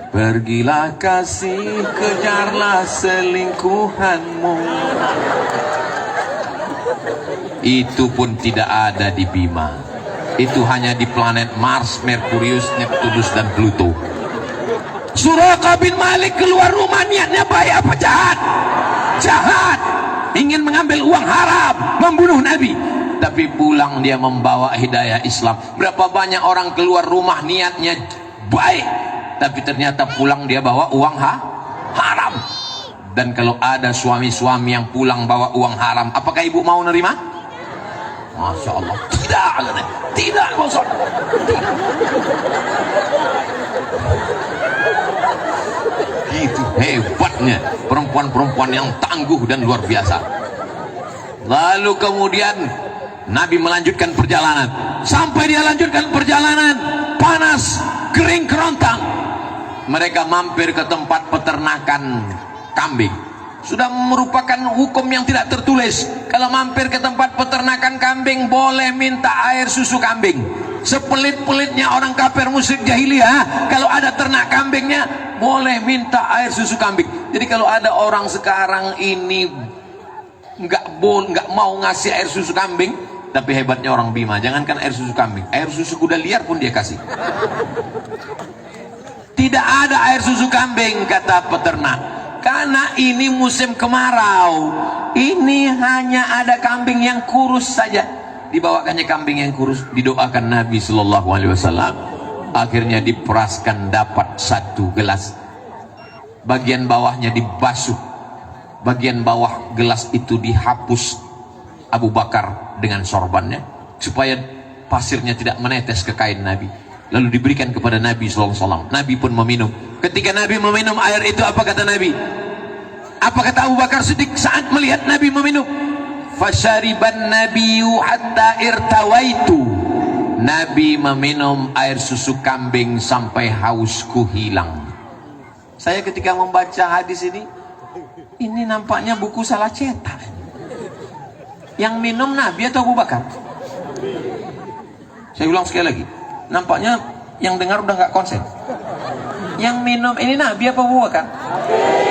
Pergilah kasih, kejarlah selingkuhanmu. Itu pun tidak ada di Bima. Itu hanya di planet Mars, Merkurius, Neptunus, dan Pluto. Suraka bin Malik keluar rumah, niatnya baik apa jahat? Jahat. Ingin mengambil uang haram, membunuh Nabi. Tapi pulang dia membawa hidayah Islam. Berapa banyak orang keluar rumah niatnya baik, tapi ternyata pulang dia bawa uang haram. Dan kalau ada suami-suami yang pulang bawa uang haram, apakah ibu mau nerima? Masya Allah, tidak, tidak, Masya Allah, tidak. Itu hebatnya perempuan-perempuan yang tangguh dan luar biasa. Lalu kemudian Nabi melanjutkan perjalanan. Sampai dia lanjutkan perjalanan, panas, kering kerontang. Mereka mampir ke tempat peternakan kambing. Sudah merupakan hukum yang tidak tertulis. Kalau mampir ke tempat peternakan kambing, boleh minta air susu kambing. Sepelit-pelitnya orang kafir musyrik jahiliyah, kalau ada ternak kambingnya, boleh minta air susu kambing. Jadi kalau ada orang sekarang ini nggak mau ngasih air susu kambing, tapi hebatnya orang Bima, jangankan air susu kambing, air susu kuda liar pun dia kasih. Tidak ada air susu kambing, kata peternak, karena ini musim kemarau. Ini hanya ada kambing yang kurus saja. Dibawakannya kambing yang kurus, didoakan Nabi Shallallahu Alaihi Wasallam. Akhirnya diperaskan dapat 1 gelas. Bagian bawahnya dibasuh, bagian bawah gelas itu dihapus Abu Bakar dengan sorbannya supaya pasirnya tidak menetes ke kain Nabi. Lalu diberikan kepada Nabi Shallallahu Alaihi Wasallam. Nabi pun meminum. Ketika Nabi meminum air itu, apa kata Nabi? Apa kata Abu Bakar Siddiq saat melihat Nabi meminum? Fasyariban nabiyyu hatta irtawaitu. Nabi meminum air susu kambing sampai hausku hilang. Saya ketika membaca hadis ini nampaknya buku salah cetak. Yang minum Nabi atau Abu Bakar? Saya ulang sekali lagi, nampaknya yang dengar udah nggak konsen. Yang minum ini Nabi apa Abu Bakar?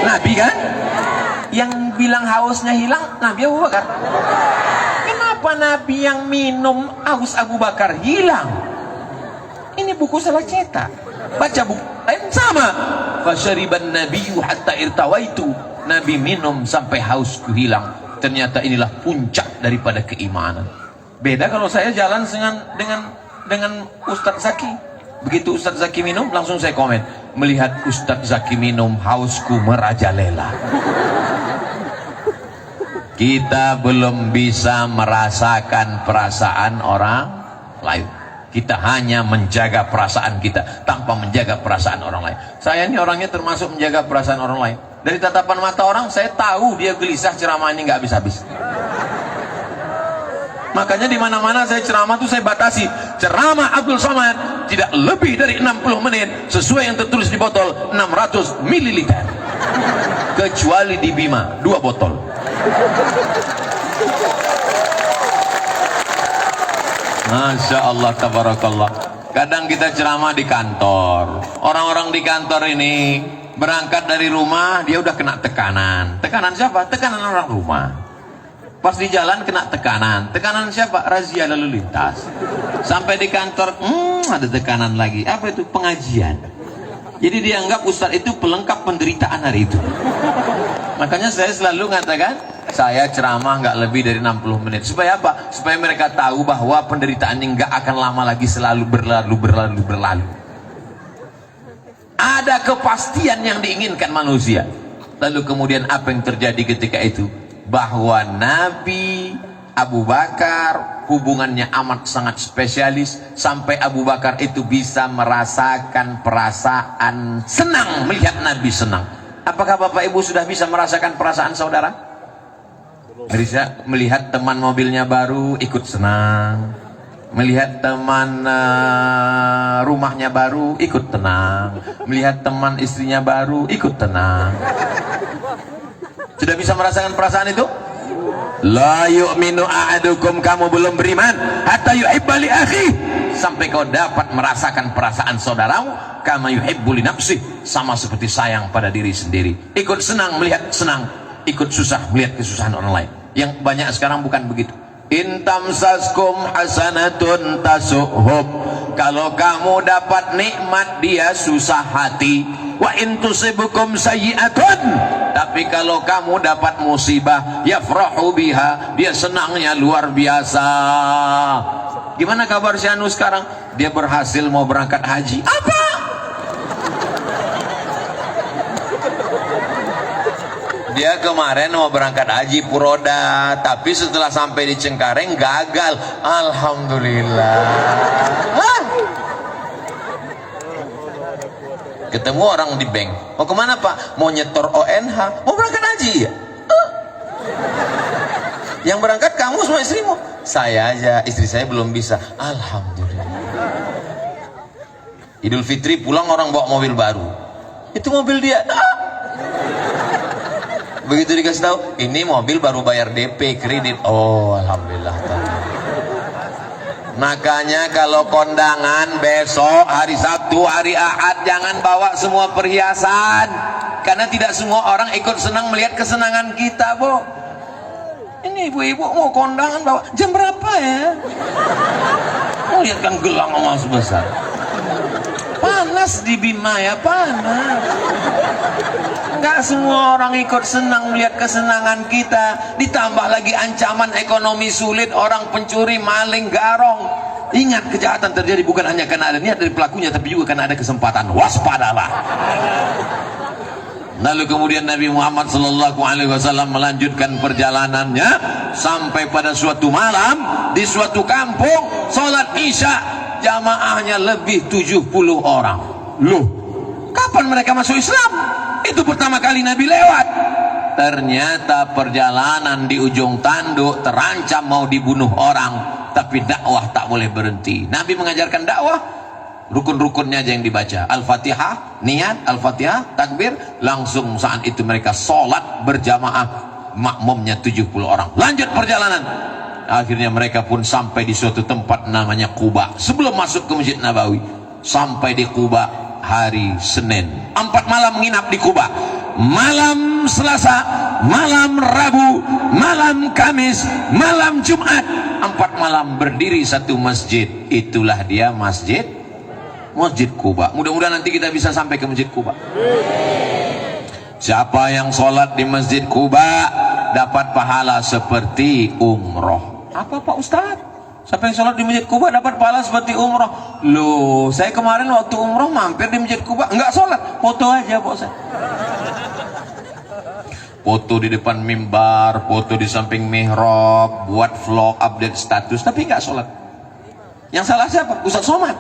Nabi kan? Yang bilang hausnya hilang Nabi Abu Bakar. Kenapa Nabi yang minum haus Abu Bakar hilang? Ini buku salah cetak. Baca buku lain sama. Fasyariban nabiyyu hatta irtawaitu. Nabi minum sampai hausku hilang. Ternyata inilah puncak daripada keimanan. Beda kalau saya jalan dengan Ustadz Zaki. Begitu Ustadz Zaki minum, langsung saya komen. Melihat Ustadz Zaki minum, hausku merajalela. Kita belum bisa merasakan perasaan orang lain. Kita hanya menjaga perasaan kita tanpa menjaga perasaan orang lain. Saya ini orangnya termasuk menjaga perasaan orang lain. Dari tatapan mata orang, saya tahu dia gelisah, ceramah ini nggak habis-habis. Makanya di mana-mana saya ceramah tuh saya batasi. Ceramah Abdul Somad tidak lebih dari 60 menit sesuai yang tertulis di botol 600 ml. Kecuali di Bima 2 botol. Masya Allah, tabarakallah. Kadang kita ceramah di kantor. Orang-orang di kantor ini berangkat dari rumah, dia udah kena tekanan. Tekanan siapa? Tekanan orang rumah. Pas di jalan kena tekanan. Tekanan siapa? Razia lalu lintas. Sampai di kantor, ada tekanan lagi. Apa itu? Pengajian. Jadi dianggap ustadz itu pelengkap penderitaan hari itu. Makanya saya selalu mengatakan, saya ceramah nggak lebih dari 60 menit. Supaya apa? Supaya mereka tahu bahwa penderitaan ini nggak akan lama lagi, selalu berlalu. Ada kepastian yang diinginkan manusia. Lalu kemudian apa yang terjadi ketika itu? Bahwa Nabi Abu Bakar hubungannya amat sangat spesialis, sampai Abu Bakar itu bisa merasakan perasaan senang melihat Nabi senang. Apakah Bapak Ibu sudah bisa merasakan perasaan saudara? Bisa melihat teman mobilnya baru ikut senang, melihat teman rumahnya baru ikut tenang, melihat teman istrinya baru ikut tenang. Sudah bisa merasakan perasaan itu? La yu'minu a'adukum, kamu belum beriman hatta yuhibba li akhi, sampai kau dapat merasakan perasaan saudaramu kama yuhibbu li nafsi, sama seperti sayang pada diri sendiri. Ikut senang melihat senang, ikut susah melihat kesusahan orang lain. Yang banyak sekarang bukan begitu. Intamsaskum hasanatun tasuhum, kalau kamu dapat nikmat dia susah hati. Wa intusibukum sayyi'atun, tapi kalau kamu dapat musibah yafrahu biha, dia senangnya luar biasa. Gimana kabar si Anu sekarang? Dia berhasil mau berangkat haji. Apa? Dia kemarin mau berangkat haji Puroda, tapi setelah sampai di Cengkareng gagal. Alhamdulillah. Hah? Ketemu orang di bank, mau kemana Pak? Mau nyetor ONH, mau berangkat haji ya? Yang berangkat kamu semua istrimu? Saya aja, istri saya belum bisa. Alhamdulillah. Idul Fitri pulang orang bawa mobil baru, itu mobil dia. Begitu dikasih tahu, ini mobil baru bayar DP kredit. Oh alhamdulillah. Makanya kalau kondangan besok hari Sabtu, hari Ahad, jangan bawa semua perhiasan, karena tidak semua orang ikut senang melihat kesenangan kita, Bu. Ini ibu-ibu mau kondangan bawa jam berapa ya? Mau lihat kan gelang emas besar. Panas di Bima ya, panas. Enggak semua orang ikut senang melihat kesenangan kita, ditambah lagi ancaman ekonomi sulit, orang pencuri, maling, garong. Ingat, kejahatan terjadi bukan hanya karena ada niat dari pelakunya, tapi juga karena ada kesempatan. Waspadalah. Lalu kemudian Nabi Muhammad SAW melanjutkan perjalanannya sampai pada suatu malam di suatu kampung, sholat isya jamaahnya lebih 70 orang. Loh, kapan mereka masuk Islam? Itu pertama kali Nabi lewat. Ternyata perjalanan di ujung tanduk terancam mau dibunuh orang, tapi dakwah tak boleh berhenti. Nabi mengajarkan dakwah, rukun-rukunnya aja yang dibaca. Al-Fatihah, niat, Al-Fatihah, takbir, langsung saat itu mereka sholat berjamaah, makmumnya 70 orang. Lanjut perjalanan. Akhirnya mereka pun sampai di suatu tempat namanya Quba. Sebelum masuk ke Masjid Nabawi, sampai di Quba hari Senin. 4 malam menginap di Quba. Malam Selasa, malam Rabu, malam Kamis, malam Jumat. 4 malam berdiri satu masjid. Itulah dia Masjid Quba. Mudah-mudahan nanti kita bisa sampai ke Masjid Quba. Siapa yang sholat di Masjid Quba dapat pahala seperti umroh. Apa Pak Ustadz? Siapa yang sholat di Masjid Quba dapat pahala seperti umroh? Loh, saya kemarin waktu umroh mampir di Masjid Quba, enggak sholat, foto aja Pak Ustadz. Foto di depan mimbar, foto di samping mihrab, buat vlog, update status, tapi enggak sholat. Yang salah siapa? Ustadz Somad.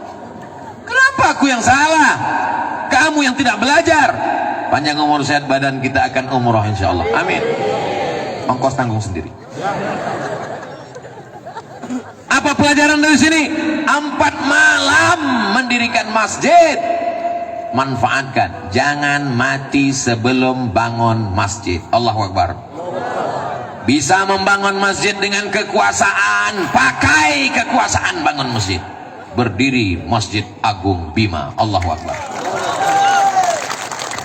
Kenapa aku yang salah? Kamu yang tidak belajar. Panjang umur sehat badan, kita akan umroh insyaallah. Amin. Ongkos tanggung sendiri. Apa pelajaran dari sini? 4 malam mendirikan masjid. Manfaatkan, jangan mati sebelum bangun masjid. Allahu Akbar. Bisa membangun masjid dengan kekuasaan, pakai kekuasaan bangun masjid. Berdiri Masjid Agung Bima. Allahu Akbar.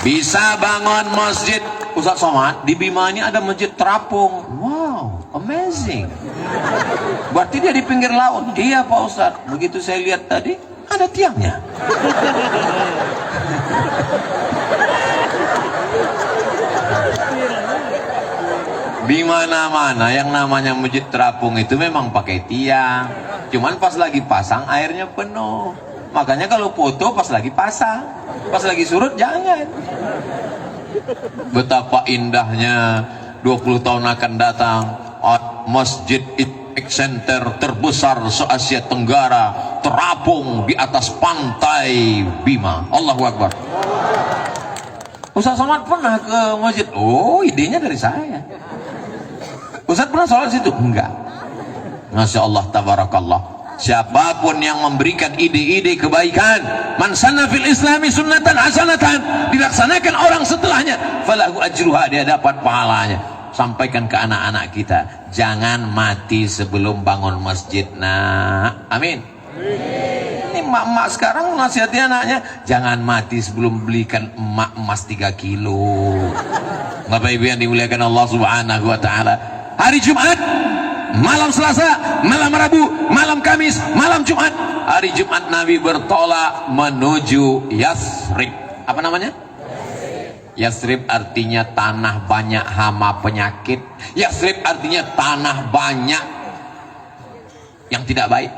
Bisa bangun masjid. Ustaz Somad, di Bima ini ada masjid terapung. Wow, amazing. Berarti dia di pinggir laut. Iya Pak Ustaz, begitu saya lihat tadi ada tiangnya. Di mana-mana yang namanya masjid terapung itu memang pakai tiang. Cuman pas lagi pasang airnya penuh. Makanya kalau foto pas lagi pasang, pas lagi surut jangan. Betapa indahnya 20 tahun akan datang Masjid Islamic Center terbesar se-Asia Tenggara terapung di atas pantai Bima. Allahu Akbar. Ustaz Somad pernah ke masjid? Oh, idenya dari saya. Ustaz pernah sholat situ? Enggak. Masya Allah, tabarakallah. Siapapun yang memberikan ide-ide kebaikan, man sanna fil islami sunnatan hasanatan, dilaksanakan orang setelahnya, falahu ajruha, dia dapat pahalanya. sampaikan ke anak-anak kita, jangan mati sebelum bangun masjid. Nah, amin. Ini emak-emak sekarang nasihati anaknya, jangan mati sebelum belikan emas 3 kilo. Bapak Ibu yang dimuliakan Allah Subhanahu wa taala, hari Jumat, malam Selasa, malam Rabu, malam Kamis, malam Jumat, hari Jumat Nabi bertolak menuju Yathrib. Apa namanya? Yathrib artinya tanah banyak hama penyakit. Yathrib artinya tanah banyak yang tidak baik.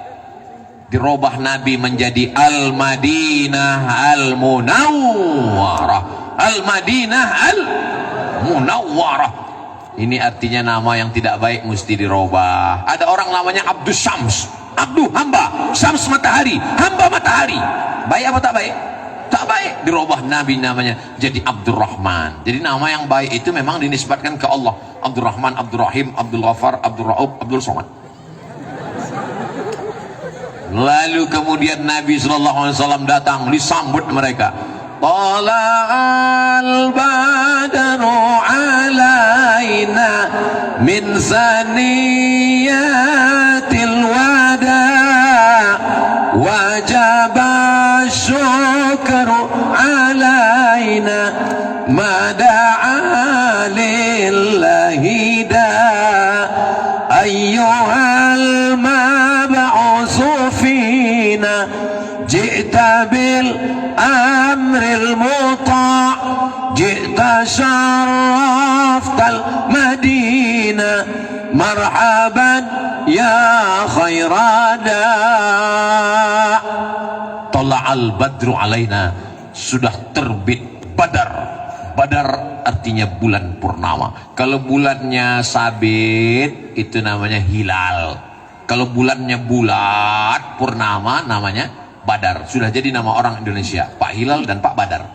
Dirubah Nabi menjadi Al-Madinah Al-Munawwarah. Al-Madinah Al-Munawwarah. Ini artinya nama yang tidak baik mesti dirubah. Ada orang namanya Abdus Syams, Abdu hamba, Syams matahari, hamba matahari. Baik apa tak baik? Tak baik. Dirubah Nabi namanya jadi Abdurrahman. Jadi nama yang baik itu memang dinisbatkan ke Allah. Abdurrahman, Abdurrahim, Abdul Ghafar, Abdul Ra'ub, Abdul Somad. Lalu kemudian Nabi SAW datang, disambut mereka. Tala'al badru alaina min saniyatil wada wajaba syukru alaina mada'a lillahi da ayyuhal mab'usu fina ji'ta bil amril muta' ji'ta syaraftal madinah marhaban ya khairada. Tala'al badru alaina, sudah terbit badar. Badar artinya bulan purnama. Kalau bulannya sabit itu namanya hilal. Kalau bulannya bulat purnama namanya badar. Sudah jadi nama orang Indonesia, Pak Hilal dan Pak Badar.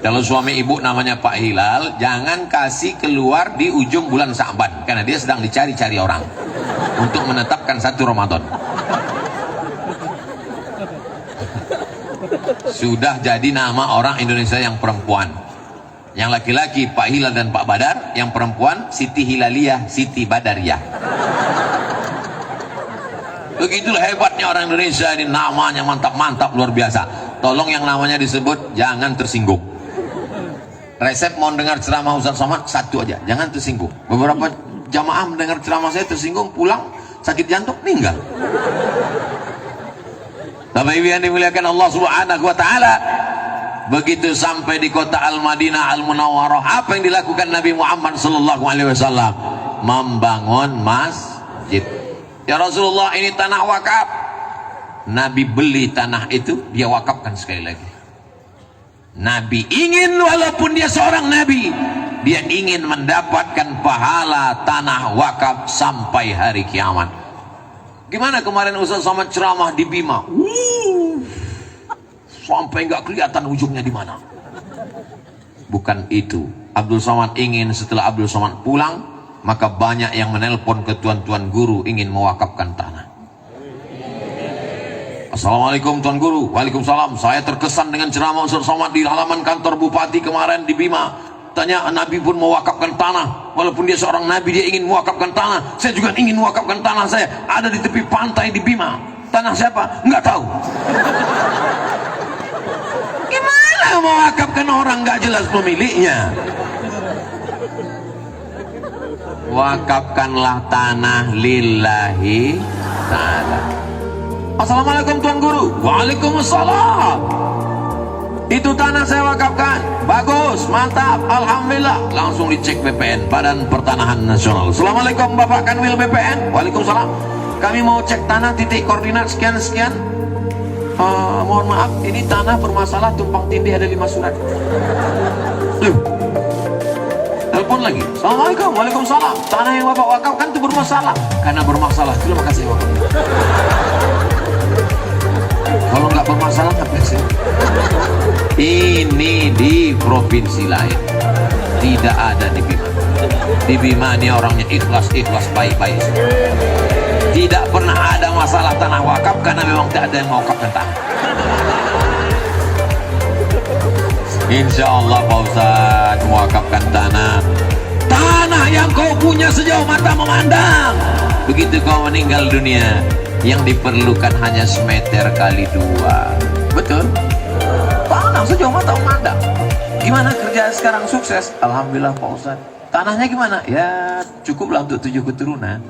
Kalau suami ibu namanya Pak Hilal, jangan kasih keluar di ujung bulan Sa'ban, karena dia sedang dicari-cari orang untuk menetapkan 1 Ramadan. Sudah jadi nama orang Indonesia yang perempuan. Yang laki-laki Pak Hilal dan Pak Badar, yang perempuan Siti Hilaliyah, Siti Badariyah. Begitulah hebatnya orang Indonesia, ini namanya mantap-mantap luar biasa. Tolong yang namanya disebut jangan tersinggung. Resep mau dengar ceramah Ustaz Somad satu aja, jangan tersinggung. Beberapa jamaah mendengar ceramah saya tersinggung, pulang sakit jantung, meninggal. Bapak Ibu yang dimuliakan Allah Subhanahu wa taala, begitu sampai di kota Al-Madinah Al-Munawwarah, apa yang dilakukan Nabi Muhammad sallallahu alaihi wasallam? Membangun masjid. Ya Rasulullah, ini tanah wakaf. Nabi beli tanah itu, dia wakafkan sekali lagi. Nabi ingin, walaupun dia seorang nabi, dia ingin mendapatkan pahala tanah wakaf sampai hari kiamat. Gimana kemarin Ustaz Somad ceramah di Bima? Sampai nggak kelihatan ujungnya di mana. Bukan itu. Abdul Somad ingin setelah Abdul Somad pulang, maka banyak yang menelpon ke tuan-tuan guru ingin mewakafkan tanah. Assalamualaikum Tuan Guru. Waalaikumsalam. Saya terkesan dengan ceramah Ustaz Somad di halaman kantor Bupati kemarin di Bima. Tanya, Nabi pun mewakafkan tanah. Walaupun dia seorang Nabi, dia ingin mewakafkan tanah. Saya juga ingin mewakafkan tanah saya. Ada di tepi pantai di Bima. Tanah siapa? Enggak tahu. Gimana mewakafkan orang enggak jelas pemiliknya? Wakafkanlah tanah lillahi ta'ala. Assalamualaikum Tuan Guru. Waalaikumsalam. Itu tanah saya wakafkan. Bagus, mantap, alhamdulillah. Langsung dicek BPN, Badan Pertanahan Nasional. Assalamualaikum Bapak Kanwil BPN. Waalaikumsalam. Kami mau cek tanah, titik koordinat sekian-sekian. Mohon maaf, ini tanah bermasalah, tumpang tindih ada 5 surat. Telepon lagi. Assalamualaikum. Waalaikumsalam. Tanah yang Bapak wakafkan itu bermasalah. Karena bermasalah, terima kasih Bapak. Kalau nggak bermasalah nggak bisa. Ini di provinsi lain, tidak ada di Bima. Di Bima ini orangnya ikhlas baik-baik. Tidak pernah ada masalah tanah wakaf karena memang tidak ada yang mau wakafkan tanah. Insya Allah Pak Ustaz mewakafkan tanah yang kau punya sejauh mata memandang. Begitu kau meninggal dunia, yang diperlukan hanya semeter kali 2. Betul? Tanah sejauh mata memandang. Gimana kerja sekarang sukses? Alhamdulillah Pak Ustaz. Tanahnya gimana? Ya cukuplah untuk 7 keturunan.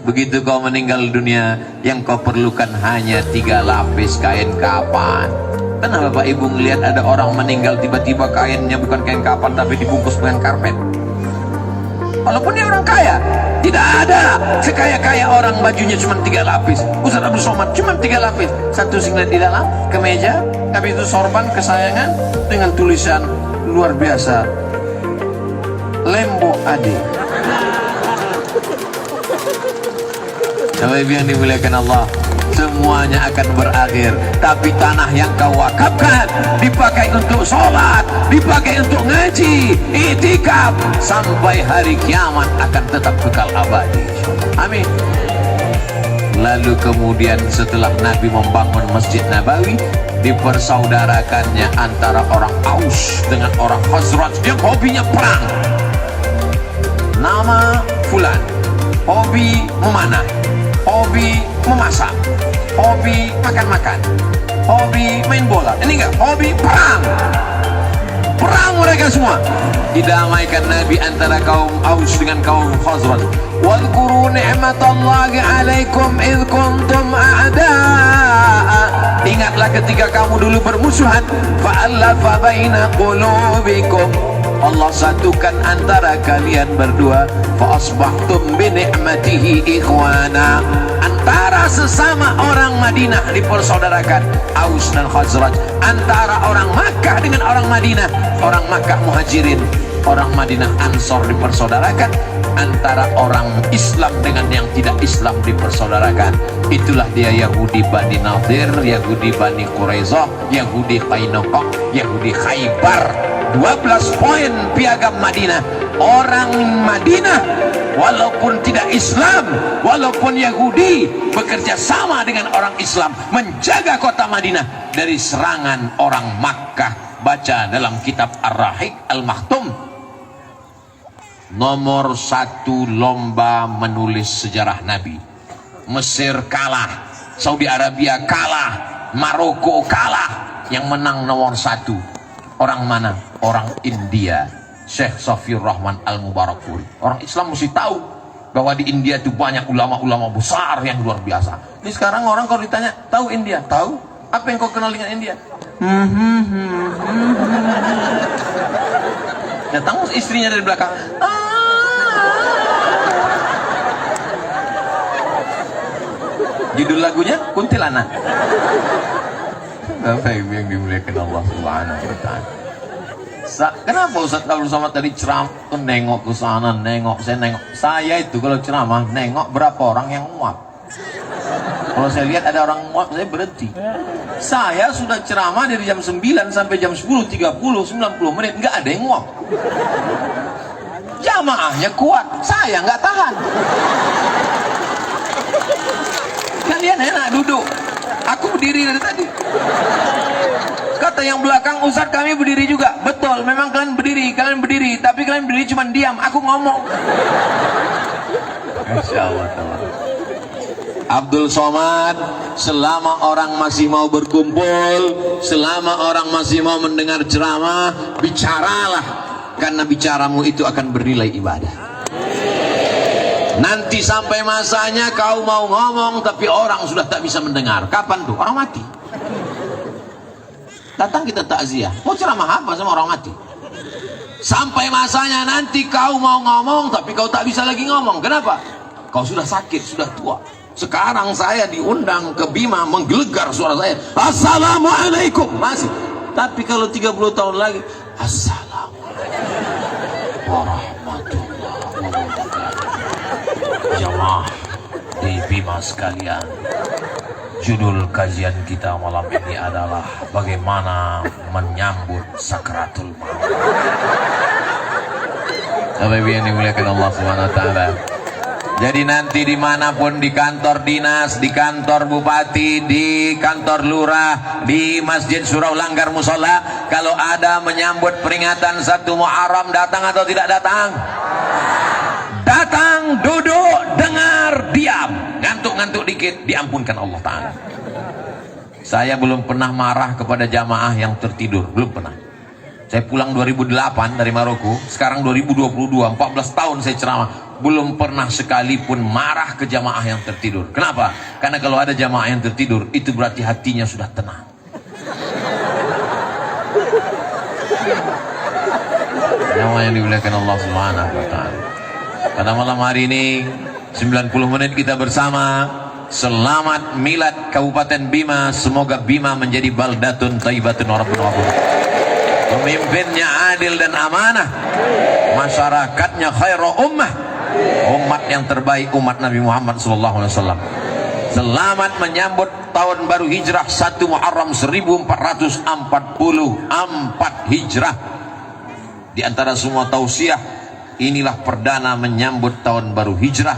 Begitu kau meninggal dunia, yang kau perlukan hanya 3 lapis kain kapan. Kenapa Bapak Ibu ngelihat ada orang meninggal tiba-tiba kainnya bukan kain kapan tapi dibungkus dengan karpet? Walaupun dia orang kaya, tidak ada sekaya-kaya orang bajunya cuma 3 lapis. Ustaz Abdul Somad cuma 3 lapis, 1 singlet di dalam, kemeja, tapi itu sorban kesayangan dengan tulisan luar biasa, Lembo Ade. Bapak Ibu yang dimuliakan Allah, semuanya akan berakhir, tapi tanah yang kau wakafkan dipakai untuk sholat, dipakai untuk ngaji, itikaf, sampai hari kiamat akan tetap kekal abadi. Amin. Lalu kemudian setelah Nabi membangun Masjid Nabawi, dipersaudarakannya antara orang Aus dengan orang Khazraj yang hobinya perang. Nama fulan, hobi memanah, hobi memasak, hobi makan-makan, hobi main bola. Ini enggak, hobi perang. Perang mereka semua. Didamaikan Nabi antara kaum Aus dengan kaum Khazraj. Wadhkuru ni'matallahi 'alaikum idh kuntum a'da'a. Ingatlah ketika kamu dulu bermusuhan, fa'alafa baina qulubikum. Allah satukan antara kalian berdua, fa asbahtum bi ni'matihi ikhwana. Antara sesama orang Madinah dipersaudarakan, Aus dan Khazraj. Antara orang Makkah dengan orang Madinah, orang Makkah Muhajirin, orang Madinah Ansor dipersaudarakan. Antara orang Islam dengan yang tidak Islam dipersaudarakan. Itulah dia Yahudi Bani Nadir, Yahudi Bani Quraizah, Yahudi Qainuqa, Yahudi Khaybar. 12 poin piagam Madinah. Orang Madinah walaupun tidak Islam, walaupun Yahudi, bekerja sama dengan orang Islam menjaga kota Madinah dari serangan orang Makkah. Baca dalam kitab Ar-Rahiq Al-Maktum. Nomor 1 lomba menulis sejarah Nabi. Mesir kalah, Saudi Arabia kalah, Maroko kalah. Yang menang nomor 1 orang mana? Orang India, Syekh Safiur Rahman Al-Mubarakpuri. Orang Islam mesti tahu bahwa di India itu banyak ulama-ulama besar yang luar biasa. Ini sekarang orang kalau ditanya, tahu India? Tahu? Apa yang kau kenal dengan India? Datang istrinya dari belakang. Judul lagunya Kuntilanak. Bapak Ibu yang dimuliakan Allah Subhanahu wa Ta'ala. Kenapa Ustaz Abdul Somad tadi ceramah nengok ke sana, nengok, saya nengok. Saya itu kalau ceramah nengok berapa orang yang muak. Kalau saya lihat ada orang muak, saya berhenti. Saya sudah ceramah dari jam 9 sampai jam 10:30, 90 menit, nggak ada yang muak. Jamaahnya kuat, saya nggak tahan. Kalian enak duduk, aku berdiri dari tadi. Kata yang belakang, Ustaz kami berdiri juga. Betul, memang kalian berdiri, tapi kalian berdiri cuma diam, aku ngomong. Insya Allah. Abdul Somad, selama orang masih mau berkumpul, selama orang masih mau mendengar ceramah, bicaralah, karena bicaramu itu akan bernilai ibadah. Nanti sampai masanya kau mau ngomong tapi orang sudah tak bisa mendengar. Kapan tuh? Orang mati. Datang kita takziah, mau ceramah apa sama orang mati? Sampai masanya nanti kau mau ngomong tapi kau tak bisa lagi ngomong. Kenapa? Kau sudah sakit, sudah tua. Sekarang saya diundang ke Bima, menggelegar suara saya, Assalamualaikum, masih. Tapi kalau 30 tahun lagi, Assalamualaikum warahmatullahi wabarakatuh. Jamaah di Bima sekalian, judul kajian kita malam ini adalah bagaimana menyambut sakratul maut. Bapak Ibu yang dimuliakan Allah Subhanahu wa Ta'ala. Jadi nanti dimanapun, di kantor dinas, di kantor bupati, di kantor lurah, di masjid surau langgar musola, kalau ada menyambut peringatan 1 Muharram, datang atau tidak datang? Datang, duduk, dengar, diam, ngantuk-ngantuk dikit, diampunkan Allah Ta'ala. Saya belum pernah marah kepada jamaah yang tertidur, belum pernah. Saya pulang 2008 dari Maroko, sekarang 2022, 14 tahun saya ceramah, belum pernah sekalipun marah ke jamaah yang tertidur. Kenapa? Karena kalau ada jamaah yang tertidur, itu berarti hatinya sudah tenang. Jamaah yang dimuliakan Allah Subhanahu wa Ta'ala. Pada malam hari ini 90 menit kita bersama. Selamat milad Kabupaten Bima. Semoga Bima menjadi baldatun thayyibatun wa rabbun ghafur. Pemimpinnya adil dan amanah, masyarakatnya khairu ummah, umat yang terbaik, umat Nabi Muhammad SAW. Selamat menyambut tahun baru hijrah 1 Muharram 1444 hijrah. Di antara semua tausiah, inilah perdana menyambut tahun baru hijrah.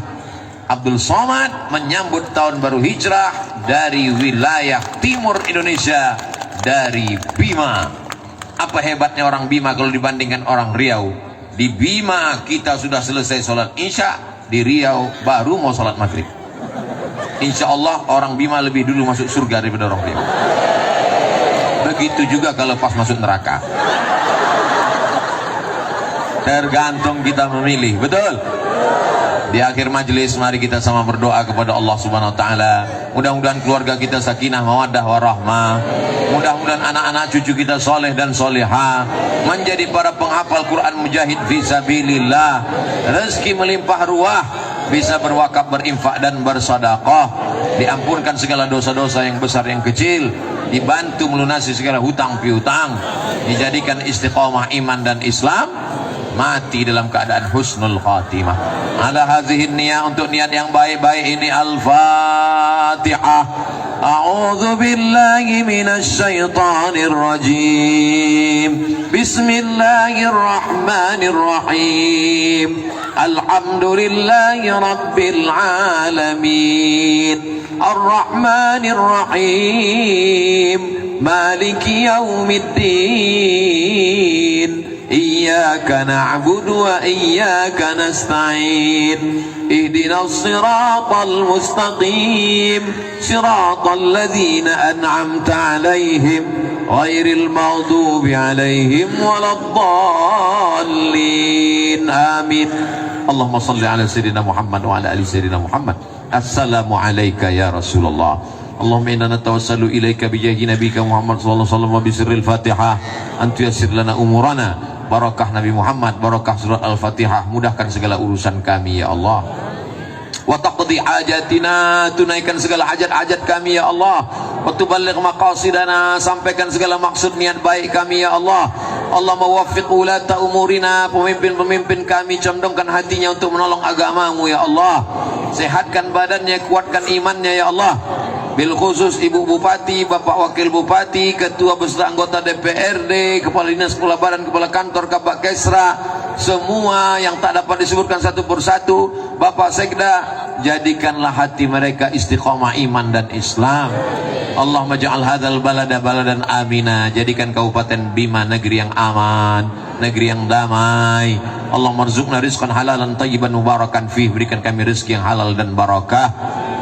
Abdul Somad menyambut tahun baru hijrah dari wilayah timur Indonesia, dari Bima. Apa hebatnya orang Bima kalau dibandingkan orang Riau? Di Bima kita sudah selesai sholat Isya, di Riau baru mau sholat maghrib. Insya Allah orang Bima lebih dulu masuk surga daripada orang Riau. Begitu juga kalau pas masuk neraka. Tergantung kita memilih, betul? Di akhir majelis mari kita sama berdoa kepada Allah Subhanahu wa taala. Mudah-mudahan keluarga kita sakinah mawaddah warahmah. Mudah-mudahan anak-anak cucu kita soleh dan solehah, menjadi para penghafal Quran mujahid fisabilillah. Rezeki melimpah ruah, bisa berwakaf, berinfak dan bersedekah. Diampunkan segala dosa-dosa yang besar yang kecil, dibantu melunasi segala hutang piutang, dijadikan istiqomah iman dan Islam, mati dalam keadaan husnul khatimah. Ala hazihin niyah, untuk niat yang baik-baik ini. Al-Fatihah. A'udzu billahi minasy syaithanir rajim. Bismillahirrahmanirrahim. Alhamdulillahi rabbil alamin. Ar-Rahmanir Rahim. Maliki yaumiddin. إياك نعبد وإياك نستعين اهدنا الصراط المستقيم صراط الذين أنعمت عليهم غير المغضوب عليهم ولا الضالين آمين اللهم صل على سيدنا محمد وعلى آل سيدنا محمد السلام عليك يا رسول الله اللهم إنا نتوسل إليك بجاه نبيك محمد صلى الله عليه وسلم وبسر الفاتحة أن تيسر لنا أمورنا. Barakah Nabi Muhammad, barakah surat Al-Fatihah, mudahkan segala urusan kami ya Allah. Wa taqdi hajatina, tunaikan segala hajat-hajat kami ya Allah. Wa tuballigh maqasidana, sampaikan segala maksud niat baik kami ya Allah. Allahumma waffiq ulata umurina, pemimpin-pemimpin kami condongkan hatinya untuk menolong agamamu ya Allah. Sehatkan badannya, kuatkan imannya ya Allah. Bil khusus Ibu Bupati, Bapak Wakil Bupati, Ketua beserta anggota DPRD, Kepala Dinas, Kepala Badan, Kepala Kantor, Kabak Kesra, semua yang tak dapat disebutkan satu persatu, Bapak Sekda, jadikanlah hati mereka istiqomah iman dan Islam. Allahumma ja'al hadzal balada baladan amina, jadikan Kabupaten Bima negeri yang aman, negeri yang damai. Allahumma rzuqna rizqan halalan tayyiban mubarakan fih, berikan kami rezeki yang halal dan barakah.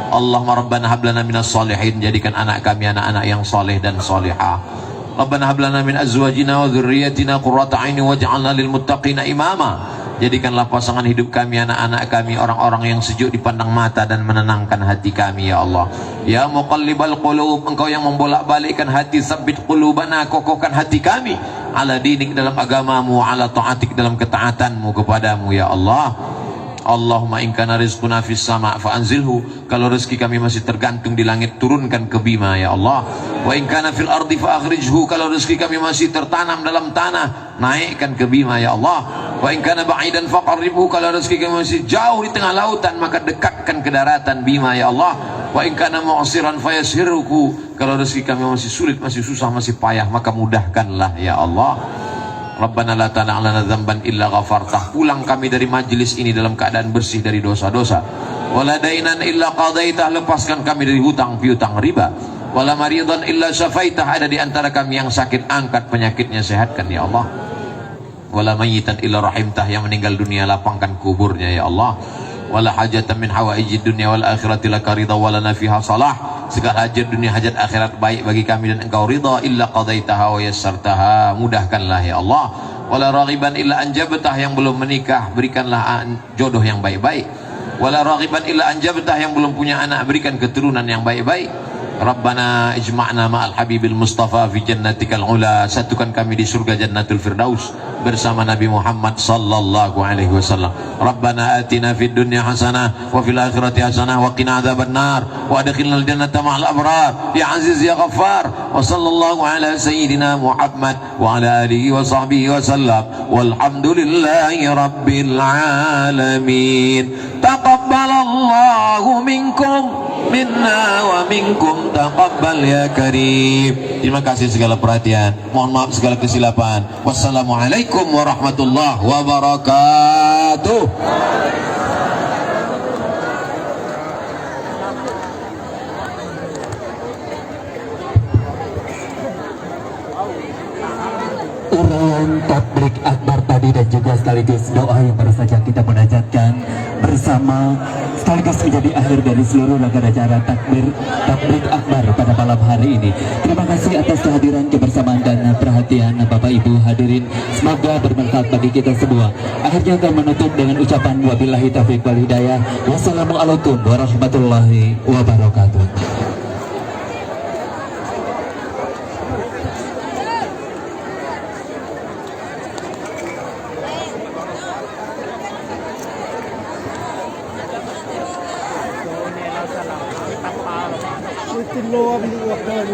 Allahumma rabbana hablana minas solihin, jadikan anak kami anak-anak yang soleh dan solehah. Rabbana hablana min azwajina wa dzurriyyatina qurrata a'yun waj'alna lil muttaqina imama, jadikanlah pasangan hidup kami, anak-anak kami, orang-orang yang sejuk dipandang mata dan menenangkan hati kami ya Allah. Ya muqallibal qulub, engkau yang membolak-balikkan hati, sabbit qulubana, kokohkan hati kami ala dinik, dalam agamamu, ala ta'atik, dalam ketaatanmu kepadamu ya Allah. Allahumma in kana rizquna fis sama' fa anzilhu, kalau rezeki kami masih tergantung di langit, turunkan ke Bima ya Allah. Wa in kana fil ardi fa akhrijhu, kalau rezeki kami masih tertanam dalam tanah, naikkan ke Bima ya Allah. Wa in kana ba'idan fa qarribhu, kalau rezeki kami masih jauh di tengah lautan, maka dekatkan ke daratan Bima ya Allah. Wa in kana mu'siran fa yassirhu, kalau rezeki kami masih sulit, masih susah, masih payah, maka mudahkanlah ya Allah. Rabbana la tana' lana dzamban illa ghafartah, pulang kami dari majlis ini dalam keadaan bersih dari dosa-dosa. Wala dainan illa qadaitah, lepaskan kami dari hutang piutang riba. wala maridan illa syafaitah, ada di antara kami yang sakit, angkat penyakitnya, sehatkan ya Allah. Wala mayyitan illa rahimtah, yang meninggal dunia lapangkan kuburnya ya Allah. Wala hajatan min hawaijid dunya wal akhirati laka ridha wa lana fiha salah, segala hajat dunia hajat akhirat baik bagi kami dan engkau ridha, illa qadaitaha wa yassartaha, mudahkanlah ya Allah. Wala raghiban illa anjabtah, yang belum menikah berikanlah jodoh yang baik-baik. Wala raghiban illa anjabtah, yang belum punya anak berikan keturunan yang baik-baik. Rabbana ijma'na ma'al habibil mustafa fi jannatikal ula, satukan kami di surga jannatul firdaus bersama Nabi Muhammad sallallahu alaihi wasallam. Rabbana atina fid dunya hasanah wa fil akhirati hasanah wa qina adzabannar wa adkhilnal jannata ma'al abrar ya aziz ya ghaffar. Wa sallallahu ala sayyidina Muhammad wa ala alihi wa sahbihi wa sallam, walhamdulillahi rabbil alamin. Taqabbalallahu minkum minna wa minkum taqabbal ya karim. Terima kasih segala perhatian, mohon maaf segala kesilapan. Wassalamualaikum warahmatullahi wabarakatuh. Uraian tablik akbar tadi dan juga sekaligus doa yang baru saja kita munajatkan bersama sekaligus menjadi akhir dari seluruh rangkaian acara tablik akbar pada malam hari ini. Terima kasih atas kehadiran, kebersamaan dan perhatian Bapak Ibu hadirin. Semoga bermanfaat bagi kita semua. Akhirnya akan menutup dengan ucapan wabillahi taufiq wal hidayah. Wassalamualaikum warahmatullahi wabarakatuh. Tin lô đi ngược đời